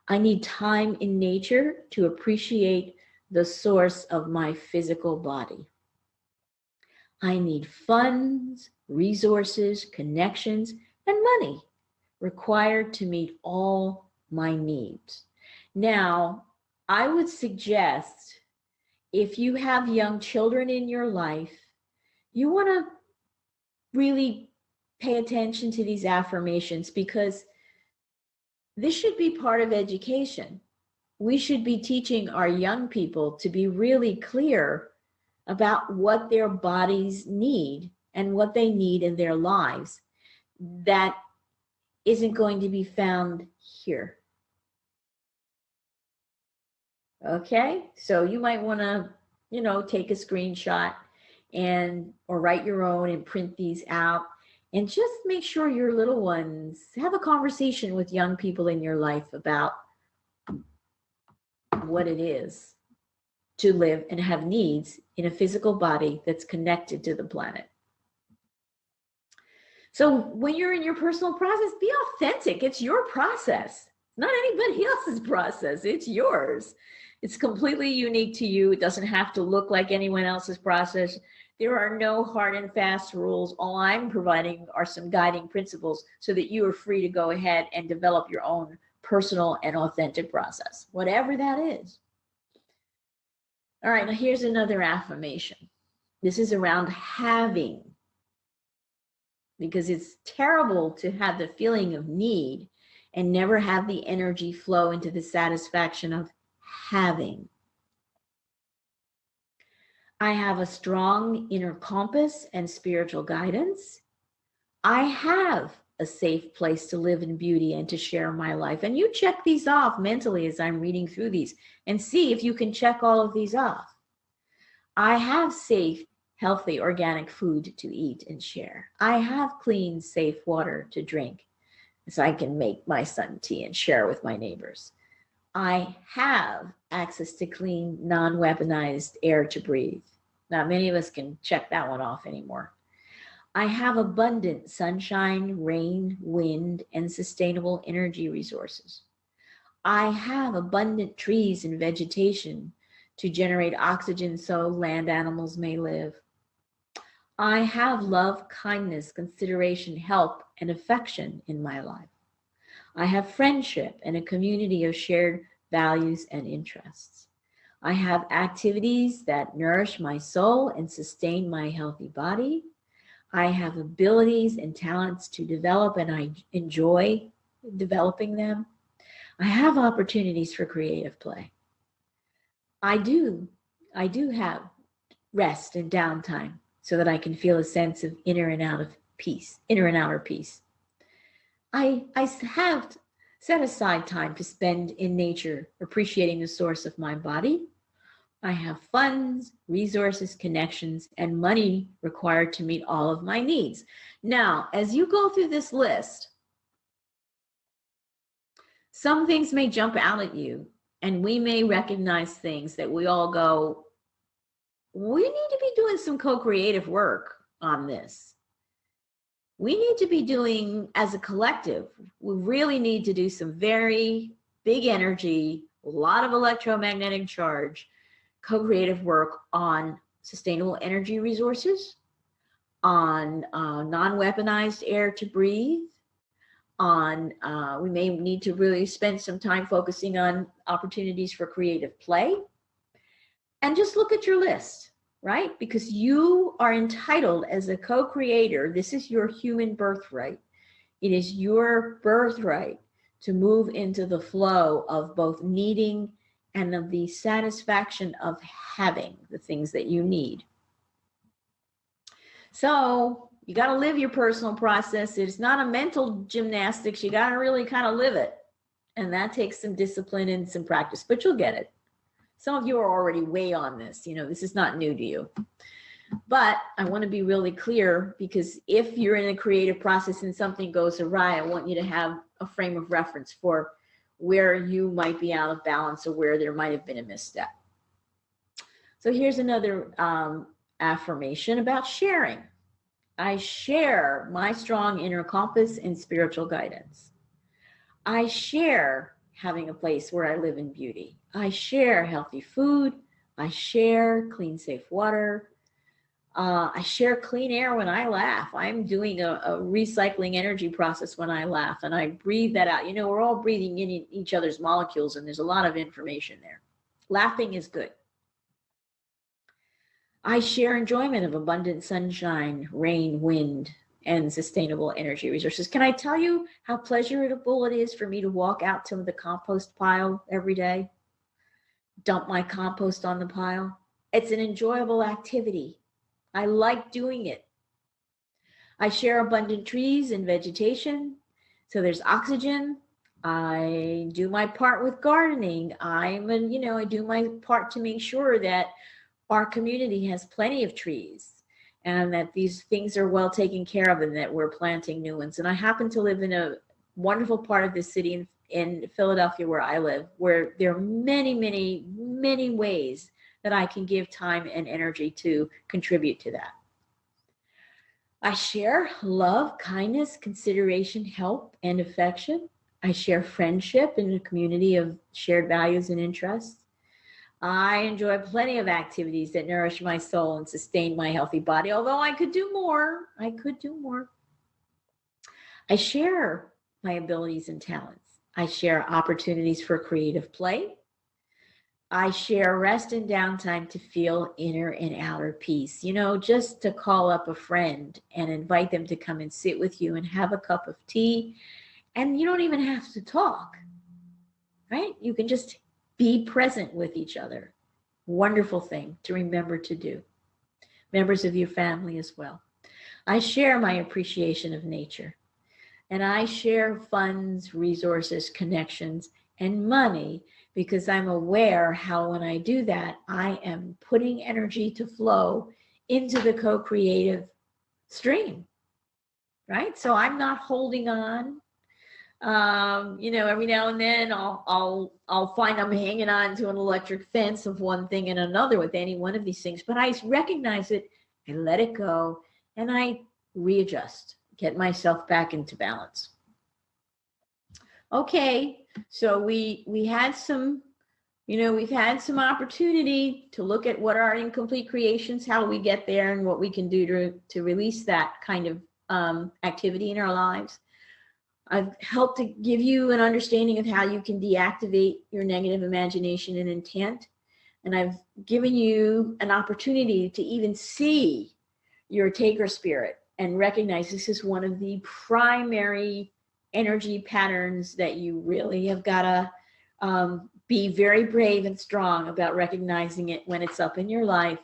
I need time in nature to appreciate the source of my physical body. I need funds, resources, connections, and money required to meet all my needs. Now, I would suggest if you have young children in your life, you want to really pay attention to these affirmations because this should be part of education. We should be teaching our young people to be really clear about what their bodies need and what they need in their lives that isn't going to be found here. Okay, so you might want to, take a screenshot or write your own and print these out and just make sure your little ones have a conversation with young people in your life about what it is to live and have needs in a physical body that's connected to the planet. So when you're in your personal process, be authentic. It's your process, not anybody else's process. It's yours. It's completely unique to you. It doesn't have to look like anyone else's process. There are no hard and fast rules. All I'm providing are some guiding principles so that you are free to go ahead and develop your own personal and authentic process, whatever that is. All right, now here's another affirmation. This is around having, because it's terrible to have the feeling of need and never have the energy flow into the satisfaction of having. I have a strong inner compass and spiritual guidance. I have a safe place to live in beauty and to share my life. And you check these off mentally as I'm reading through these and see if you can check all of these off. I have safe, healthy, organic food to eat and share. I have clean, safe water to drink so I can make my sun tea and share with my neighbors. I have access to clean, non-weaponized air to breathe. Not many of us can check that one off anymore. I have abundant sunshine, rain, wind, and sustainable energy resources. I have abundant trees and vegetation to generate oxygen so land animals may live. I have love, kindness, consideration, help, and affection in my life. I have friendship and a community of shared values and interests. I have activities that nourish my soul and sustain my healthy body. I have abilities and talents to develop, and I enjoy developing them. I have opportunities for creative play. I do have rest and downtime so that I can feel a sense of inner and outer peace. I have set aside time to spend in nature, appreciating the source of my body. I have funds, resources, connections, and money required to meet all of my needs. Now, as you go through this list, some things may jump out at you, and we may recognize things that we all go, we need to be doing some co-creative work on this. We need to be doing, as a collective, we really need to do some very big energy, a lot of electromagnetic charge, co-creative work on sustainable energy resources, on non-weaponized air to breathe, on we may need to really spend some time focusing on opportunities for creative play. And just look at your list, right? Because you are entitled as a co-creator. This is your human birthright. It is your birthright to move into the flow of both needing and of the satisfaction of having the things that you need. So you got to live your personal process. It's not a mental gymnastics. You got to really kind of live it. And that takes some discipline and some practice, but you'll get it. Some of you are already way on this. You know, this is not new to you. But I want to be really clear, because if you're in a creative process and something goes awry, I want you to have a frame of reference for where you might be out of balance or where there might have been a misstep. So here's another affirmation about sharing. I share my strong inner compass and spiritual guidance. I share having a place where I live in beauty. I share healthy food. I share clean, safe water. I share clean air when I laugh. I'm doing a recycling energy process when I laugh, and I breathe that out. You know, we're all breathing in each other's molecules, and there's a lot of information there. Laughing is good. I share enjoyment of abundant sunshine, rain, wind, and sustainable energy resources. Can I tell you how pleasurable it is for me to walk out to the compost pile every day, dump my compost on the pile? It's an enjoyable activity. I like doing it. I share abundant trees and vegetation, so there's oxygen. I do my part with gardening. I do my part to make sure that our community has plenty of trees and that these things are well taken care of and that we're planting new ones. And I happen to live in a wonderful part of the city in Philadelphia where I live, where there are many, many, many ways that I can give time and energy to contribute to that. I share love, kindness, consideration, help, and affection. I share friendship in a community of shared values and interests. I enjoy plenty of activities that nourish my soul and sustain my healthy body, although I could do more. I share my abilities and talents. I share opportunities for creative play. I share rest and downtime to feel inner and outer peace. You know, just to call up a friend and invite them to come and sit with you and have a cup of tea. And you don't even have to talk, right? You can just be present with each other. Wonderful thing to remember to do. Members of your family as well. I share my appreciation of nature. And I share funds, resources, connections, and money, because I'm aware how when I do that, I am putting energy to flow into the co-creative stream, right? So I'm not holding on. Every now and then I'll find I'm hanging on to an electric fence of one thing and another with any one of these things, but I recognize it, I let it go, and I readjust, get myself back into balance. Okay, so we had some, we've had some opportunity to look at what are incomplete creations, how we get there, and what we can do to release that kind of activity in our lives. I've helped to give you an understanding of how you can deactivate your negative imagination and intent. And I've given you an opportunity to even see your taker spirit and recognize this is one of the primary energy patterns that you really have got to be very brave and strong about recognizing it when it's up in your life,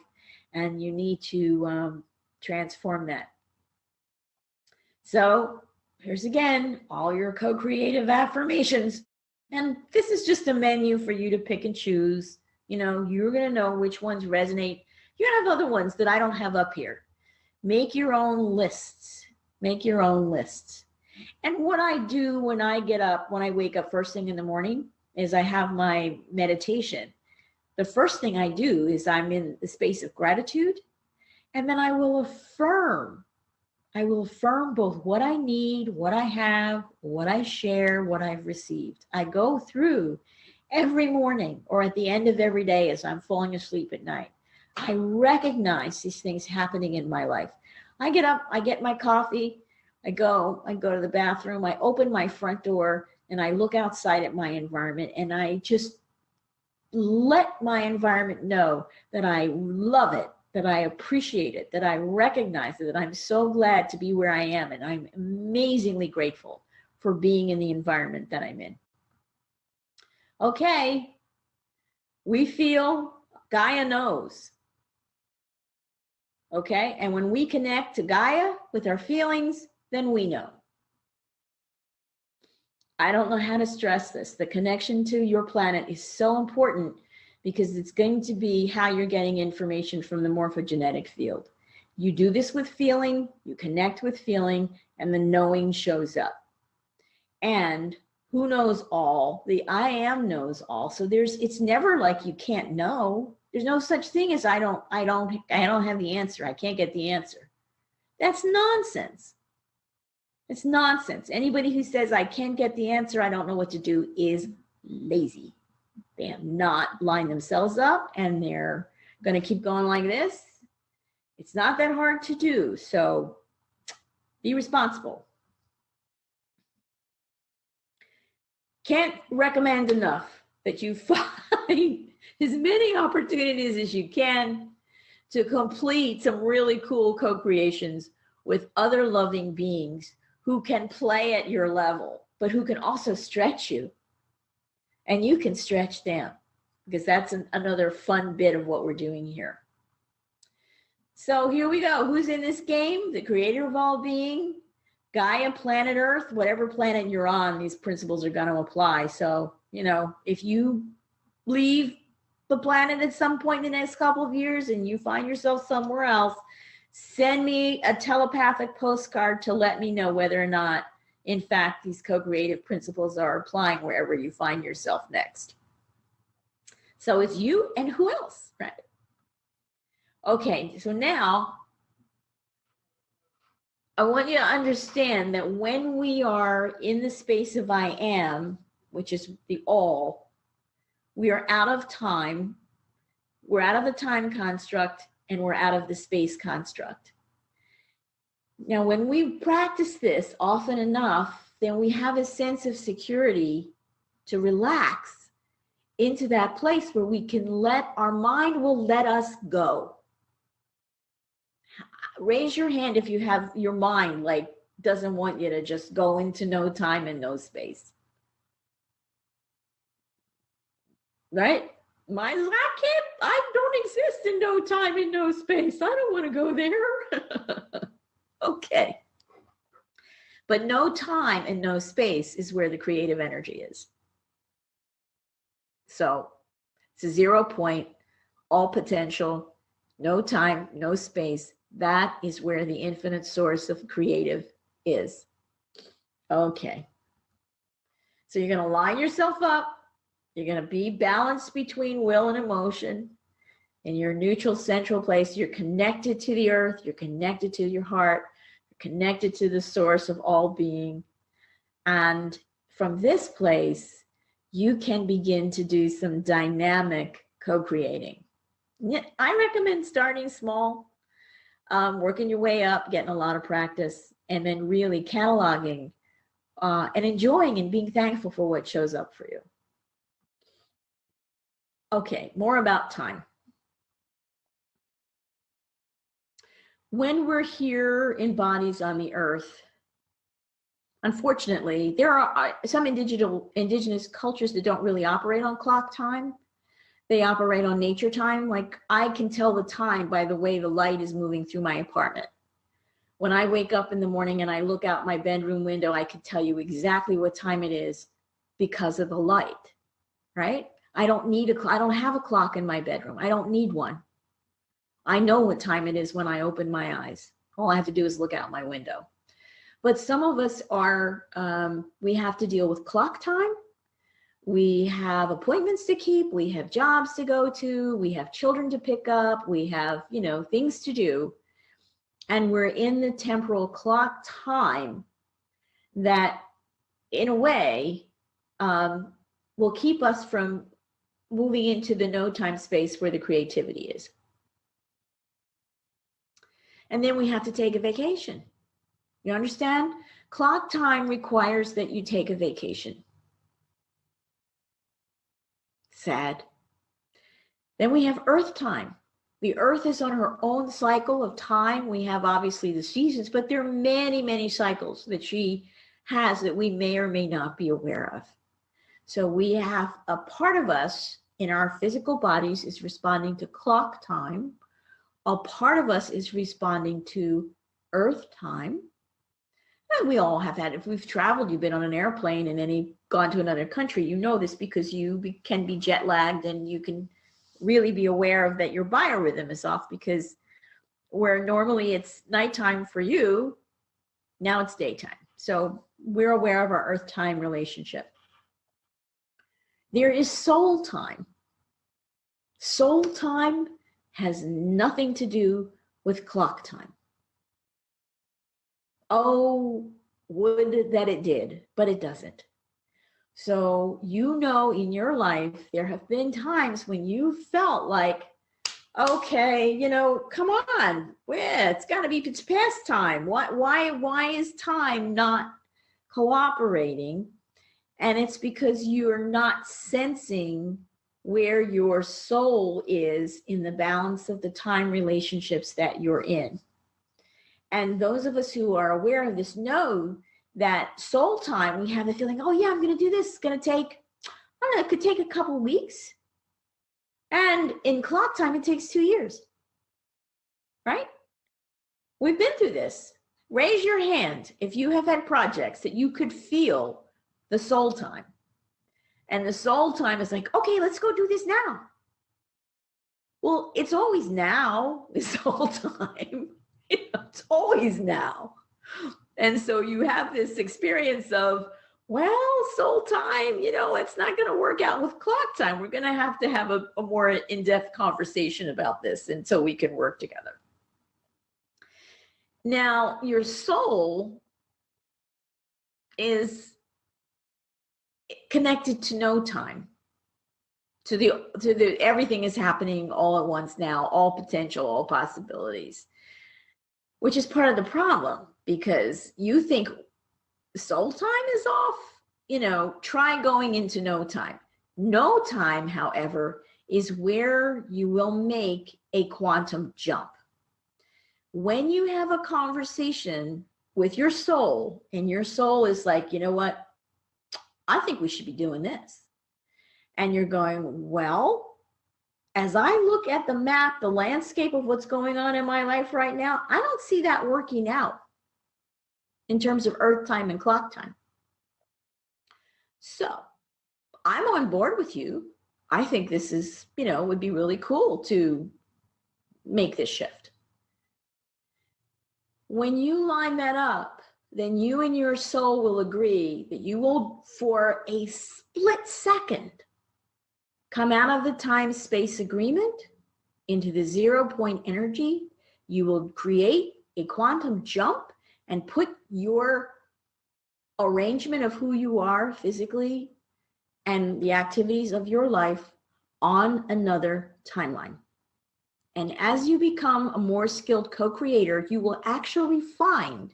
and you need to transform that. So here's again all your co-creative affirmations, and this is just a menu for you to pick and choose. You're going to know which ones resonate. You have other ones that I don't have up here. Make your own lists. Make your own lists. And what I do when I wake up first thing in the morning is I have my meditation. The first thing I do is I'm in the space of gratitude, and then I will affirm both what I need, what I have, what I share, what I've received. I go through every morning or at the end of every day as I'm falling asleep at night. I recognize these things happening in my life. I get up, I get my coffee, I go to the bathroom, I open my front door, and I look outside at my environment, and I just let my environment know that I love it, that I appreciate it, that I recognize it, that I'm so glad to be where I am, and I'm amazingly grateful for being in the environment that I'm in. Okay, we feel, Gaia knows. Okay, and when we connect to Gaia with our feelings, then we know. I don't know how to stress this. The connection to your planet is so important because it's going to be how you're getting information from the morphogenetic field. You do this with feeling, you connect with feeling, and the knowing shows up. And who knows all? The I am knows all. So it's never like you can't know. There's no such thing as I don't have the answer. I can't get the answer. That's nonsense. It's nonsense. Anybody who says I can't get the answer, I don't know what to do, is lazy. They have not lined themselves up, and they're going to keep going like this. It's not that hard to do. So be responsible. Can't recommend enough that you find as many opportunities as you can to complete some really cool co-creations with other loving beings who can play at your level, but who can also stretch you. And you can stretch them, because that's another fun bit of what we're doing here. So here we go. Who's in this game? The creator of all being, Gaia, planet Earth, whatever planet you're on, these principles are going to apply. So, if you leave the planet at some point in the next couple of years and you find yourself somewhere else, send me a telepathic postcard to let me know whether or not, in fact, these co-creative principles are applying wherever you find yourself next. So it's you and who else, right? Okay, so now I want you to understand that when we are in the space of I am, which is the all, we are out of time. We're out of the time construct, and we're out of the space construct. Now, when we practice this often enough, then we have a sense of security to relax into that place where we can our mind will let us go. Raise your hand if you have your mind doesn't want you to just go into no time and no space. Right? Mine is, I don't exist in no time and no space. I don't want to go there. Okay. But no time and no space is where the creative energy is. So it's a 0 point, all potential, no time, no space. That is where the infinite source of creative is. Okay. So you're going to line yourself up. You're going to be balanced between will and emotion. In your neutral central place, you're connected to the earth. You're connected to your heart. You're connected to the source of all being. And from this place, you can begin to do some dynamic co-creating. I recommend starting small, working your way up, getting a lot of practice, and then really cataloging and enjoying and being thankful for what shows up for you. Okay, more about time. When we're here in bodies on the earth, unfortunately, there are some indigenous cultures that don't really operate on clock time. They operate on nature time. Like, I can tell the time by the way the light is moving through my apartment. When I wake up in the morning and I look out my bedroom window, I can tell you exactly what time it is because of the light, right? I don't have a clock in my bedroom. I don't need one. I know what time it is when I open my eyes. All I have to do is look out my window. But some of us we have to deal with clock time. We have appointments to keep. We have jobs to go to. We have children to pick up. We have, things to do. And we're in the temporal clock time that, in a way, will keep us from moving into the no time space where the creativity is. And then we have to take a vacation. You understand? Clock time requires that you take a vacation. Sad. Then we have earth time. The earth is on her own cycle of time. We have obviously the seasons, but there are many, many cycles that she has that we may or may not be aware of. So we have a part of us in our physical bodies is responding to clock time. A part of us is responding to earth time. And we all have had, if we've traveled, you've been on an airplane and then gone to another country, you know this because you can be jet lagged and you can really be aware of that your biorhythm is off, because where normally it's nighttime for you, now it's daytime. So we're aware of our earth time relationship. There is soul time. Soul time has nothing to do with clock time. Oh, would that it did, but it doesn't. So, in your life, there have been times when you felt like, okay, come on, it's past time. Why is time not cooperating? And it's because you're not sensing where your soul is in the balance of the time relationships that you're in. And those of us who are aware of this know that soul time, we have the feeling, oh yeah, I'm going to do this. It's going to take, it could take a couple of weeks. And in clock time, it takes 2 years, right? We've been through this. Raise your hand if you have had projects that you could feel the soul time. And the soul time is like, okay, let's go do this now. Well, it's always now, the soul time. It's always now. And so you have this experience of, well, soul time, it's not going to work out with clock time. We're going to have a more in-depth conversation about this until we can work together. Now, your soul is connected to no time, to the everything is happening all at once now, all potential, all possibilities, which is part of the problem, because you think soul time is off, try going into no time. No time, however, is where you will make a quantum jump. When you have a conversation with your soul, and your soul is like, you know what, I think we should be doing this. And you're going, well, as I look at the map, the landscape of what's going on in my life right now, I don't see that working out in terms of earth time and clock time. So I'm on board with you. I think this is, would be really cool to make this shift. When you line that up, then you and your soul will agree that you will, for a split second, come out of the time-space agreement into the 0 point energy. You will create a quantum jump and put your arrangement of who you are physically and the activities of your life on another timeline. And as you become a more skilled co-creator, you will actually find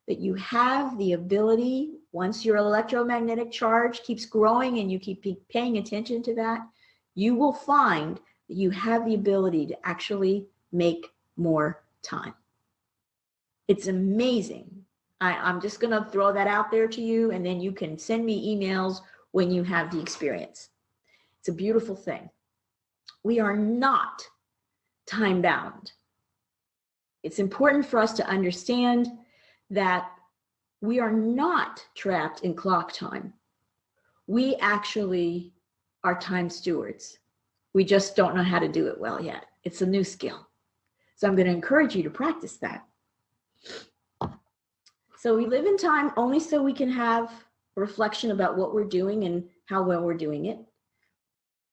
that you have the ability, once your electromagnetic charge keeps growing and you keep paying attention to that, you will find that you have the ability to actually make more time. It's amazing. I'm just going to throw that out there to you, and then you can send me emails when you have the experience. It's a beautiful thing. We are not time bound. It's important for us to understand that we are not trapped in clock time. We actually are time stewards. We just don't know how to do it well yet. It's a new skill. So I'm going to encourage you to practice that. So we live in time only so we can have a reflection about what we're doing and how well we're doing it.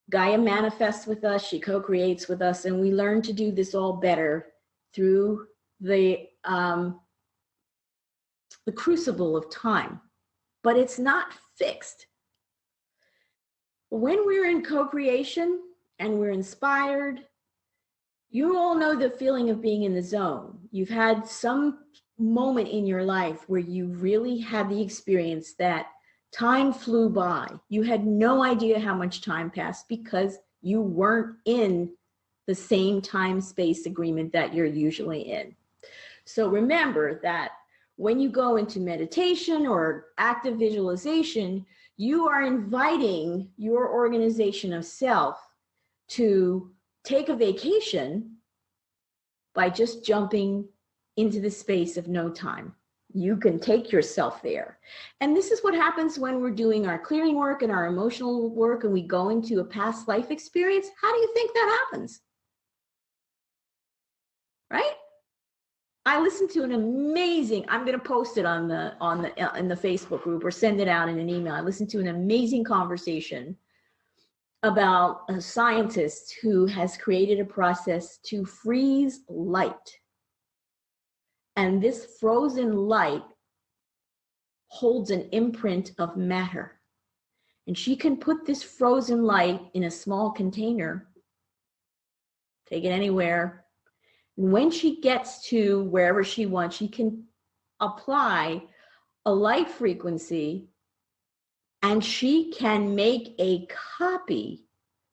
Gaia manifests with us, she co-creates with us, and we learn to do this all better through the crucible of time. But it's not fixed. When we're in co-creation and we're inspired, you all know the feeling of being in the zone. You've had some moment in your life where you really had the experience that time flew by. You had no idea how much time passed because you weren't in the same time-space agreement that you're usually in. So remember that when you go into meditation or active visualization, you are inviting your organization of self to take a vacation by just jumping into the space of no time. You can take yourself there. And this is what happens when we're doing our clearing work and our emotional work and we go into a past life experience. How do you think that happens? Right? I listened to an amazing, I'm going to post it in the Facebook group or send it out in an email. I listened to an amazing conversation about a scientist who has created a process to freeze light. And this frozen light holds an imprint of matter. And she can put this frozen light in a small container, take it anywhere. And when she gets to wherever she wants, she can apply a light frequency and she can make a copy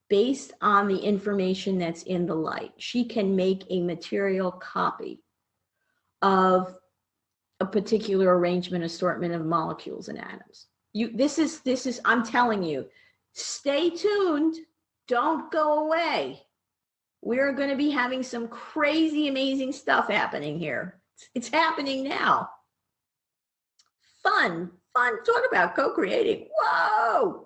based on the information that's in the light. She can make a material copy of a particular arrangement, assortment of molecules and atoms. This is, I'm telling you, stay tuned, don't go away. We're going to be having some crazy, amazing stuff happening here. It's happening now. Fun, talk about co-creating. Whoa!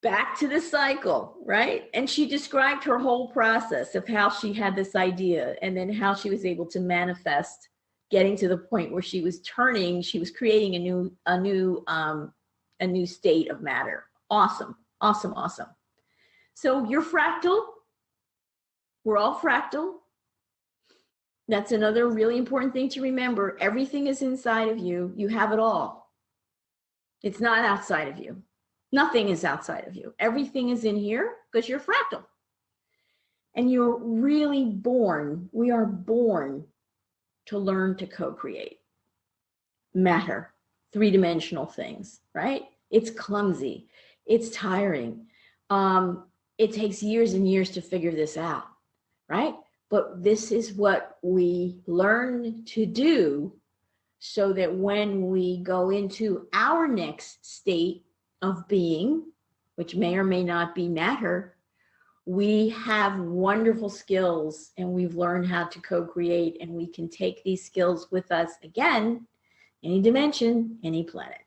Back to the cycle, right? And she described her whole process of how she had this idea and then how she was able to manifest, getting to the point where she was creating a new state of matter. Awesome. So you're fractal. We're all fractal. That's another really important thing to remember. Everything is inside of you. You have it all. It's not outside of you. Nothing is outside of you. Everything is in here because you're fractal. And you're really born, we are born to learn to co-create matter, three-dimensional things, right? It's clumsy. It's tiring. It takes years and years to figure this out, right? But this is what we learn to do so that when we go into our next state of being, which may or may not be matter, we have wonderful skills and we've learned how to co-create, and we can take these skills with us again, any dimension, any planet.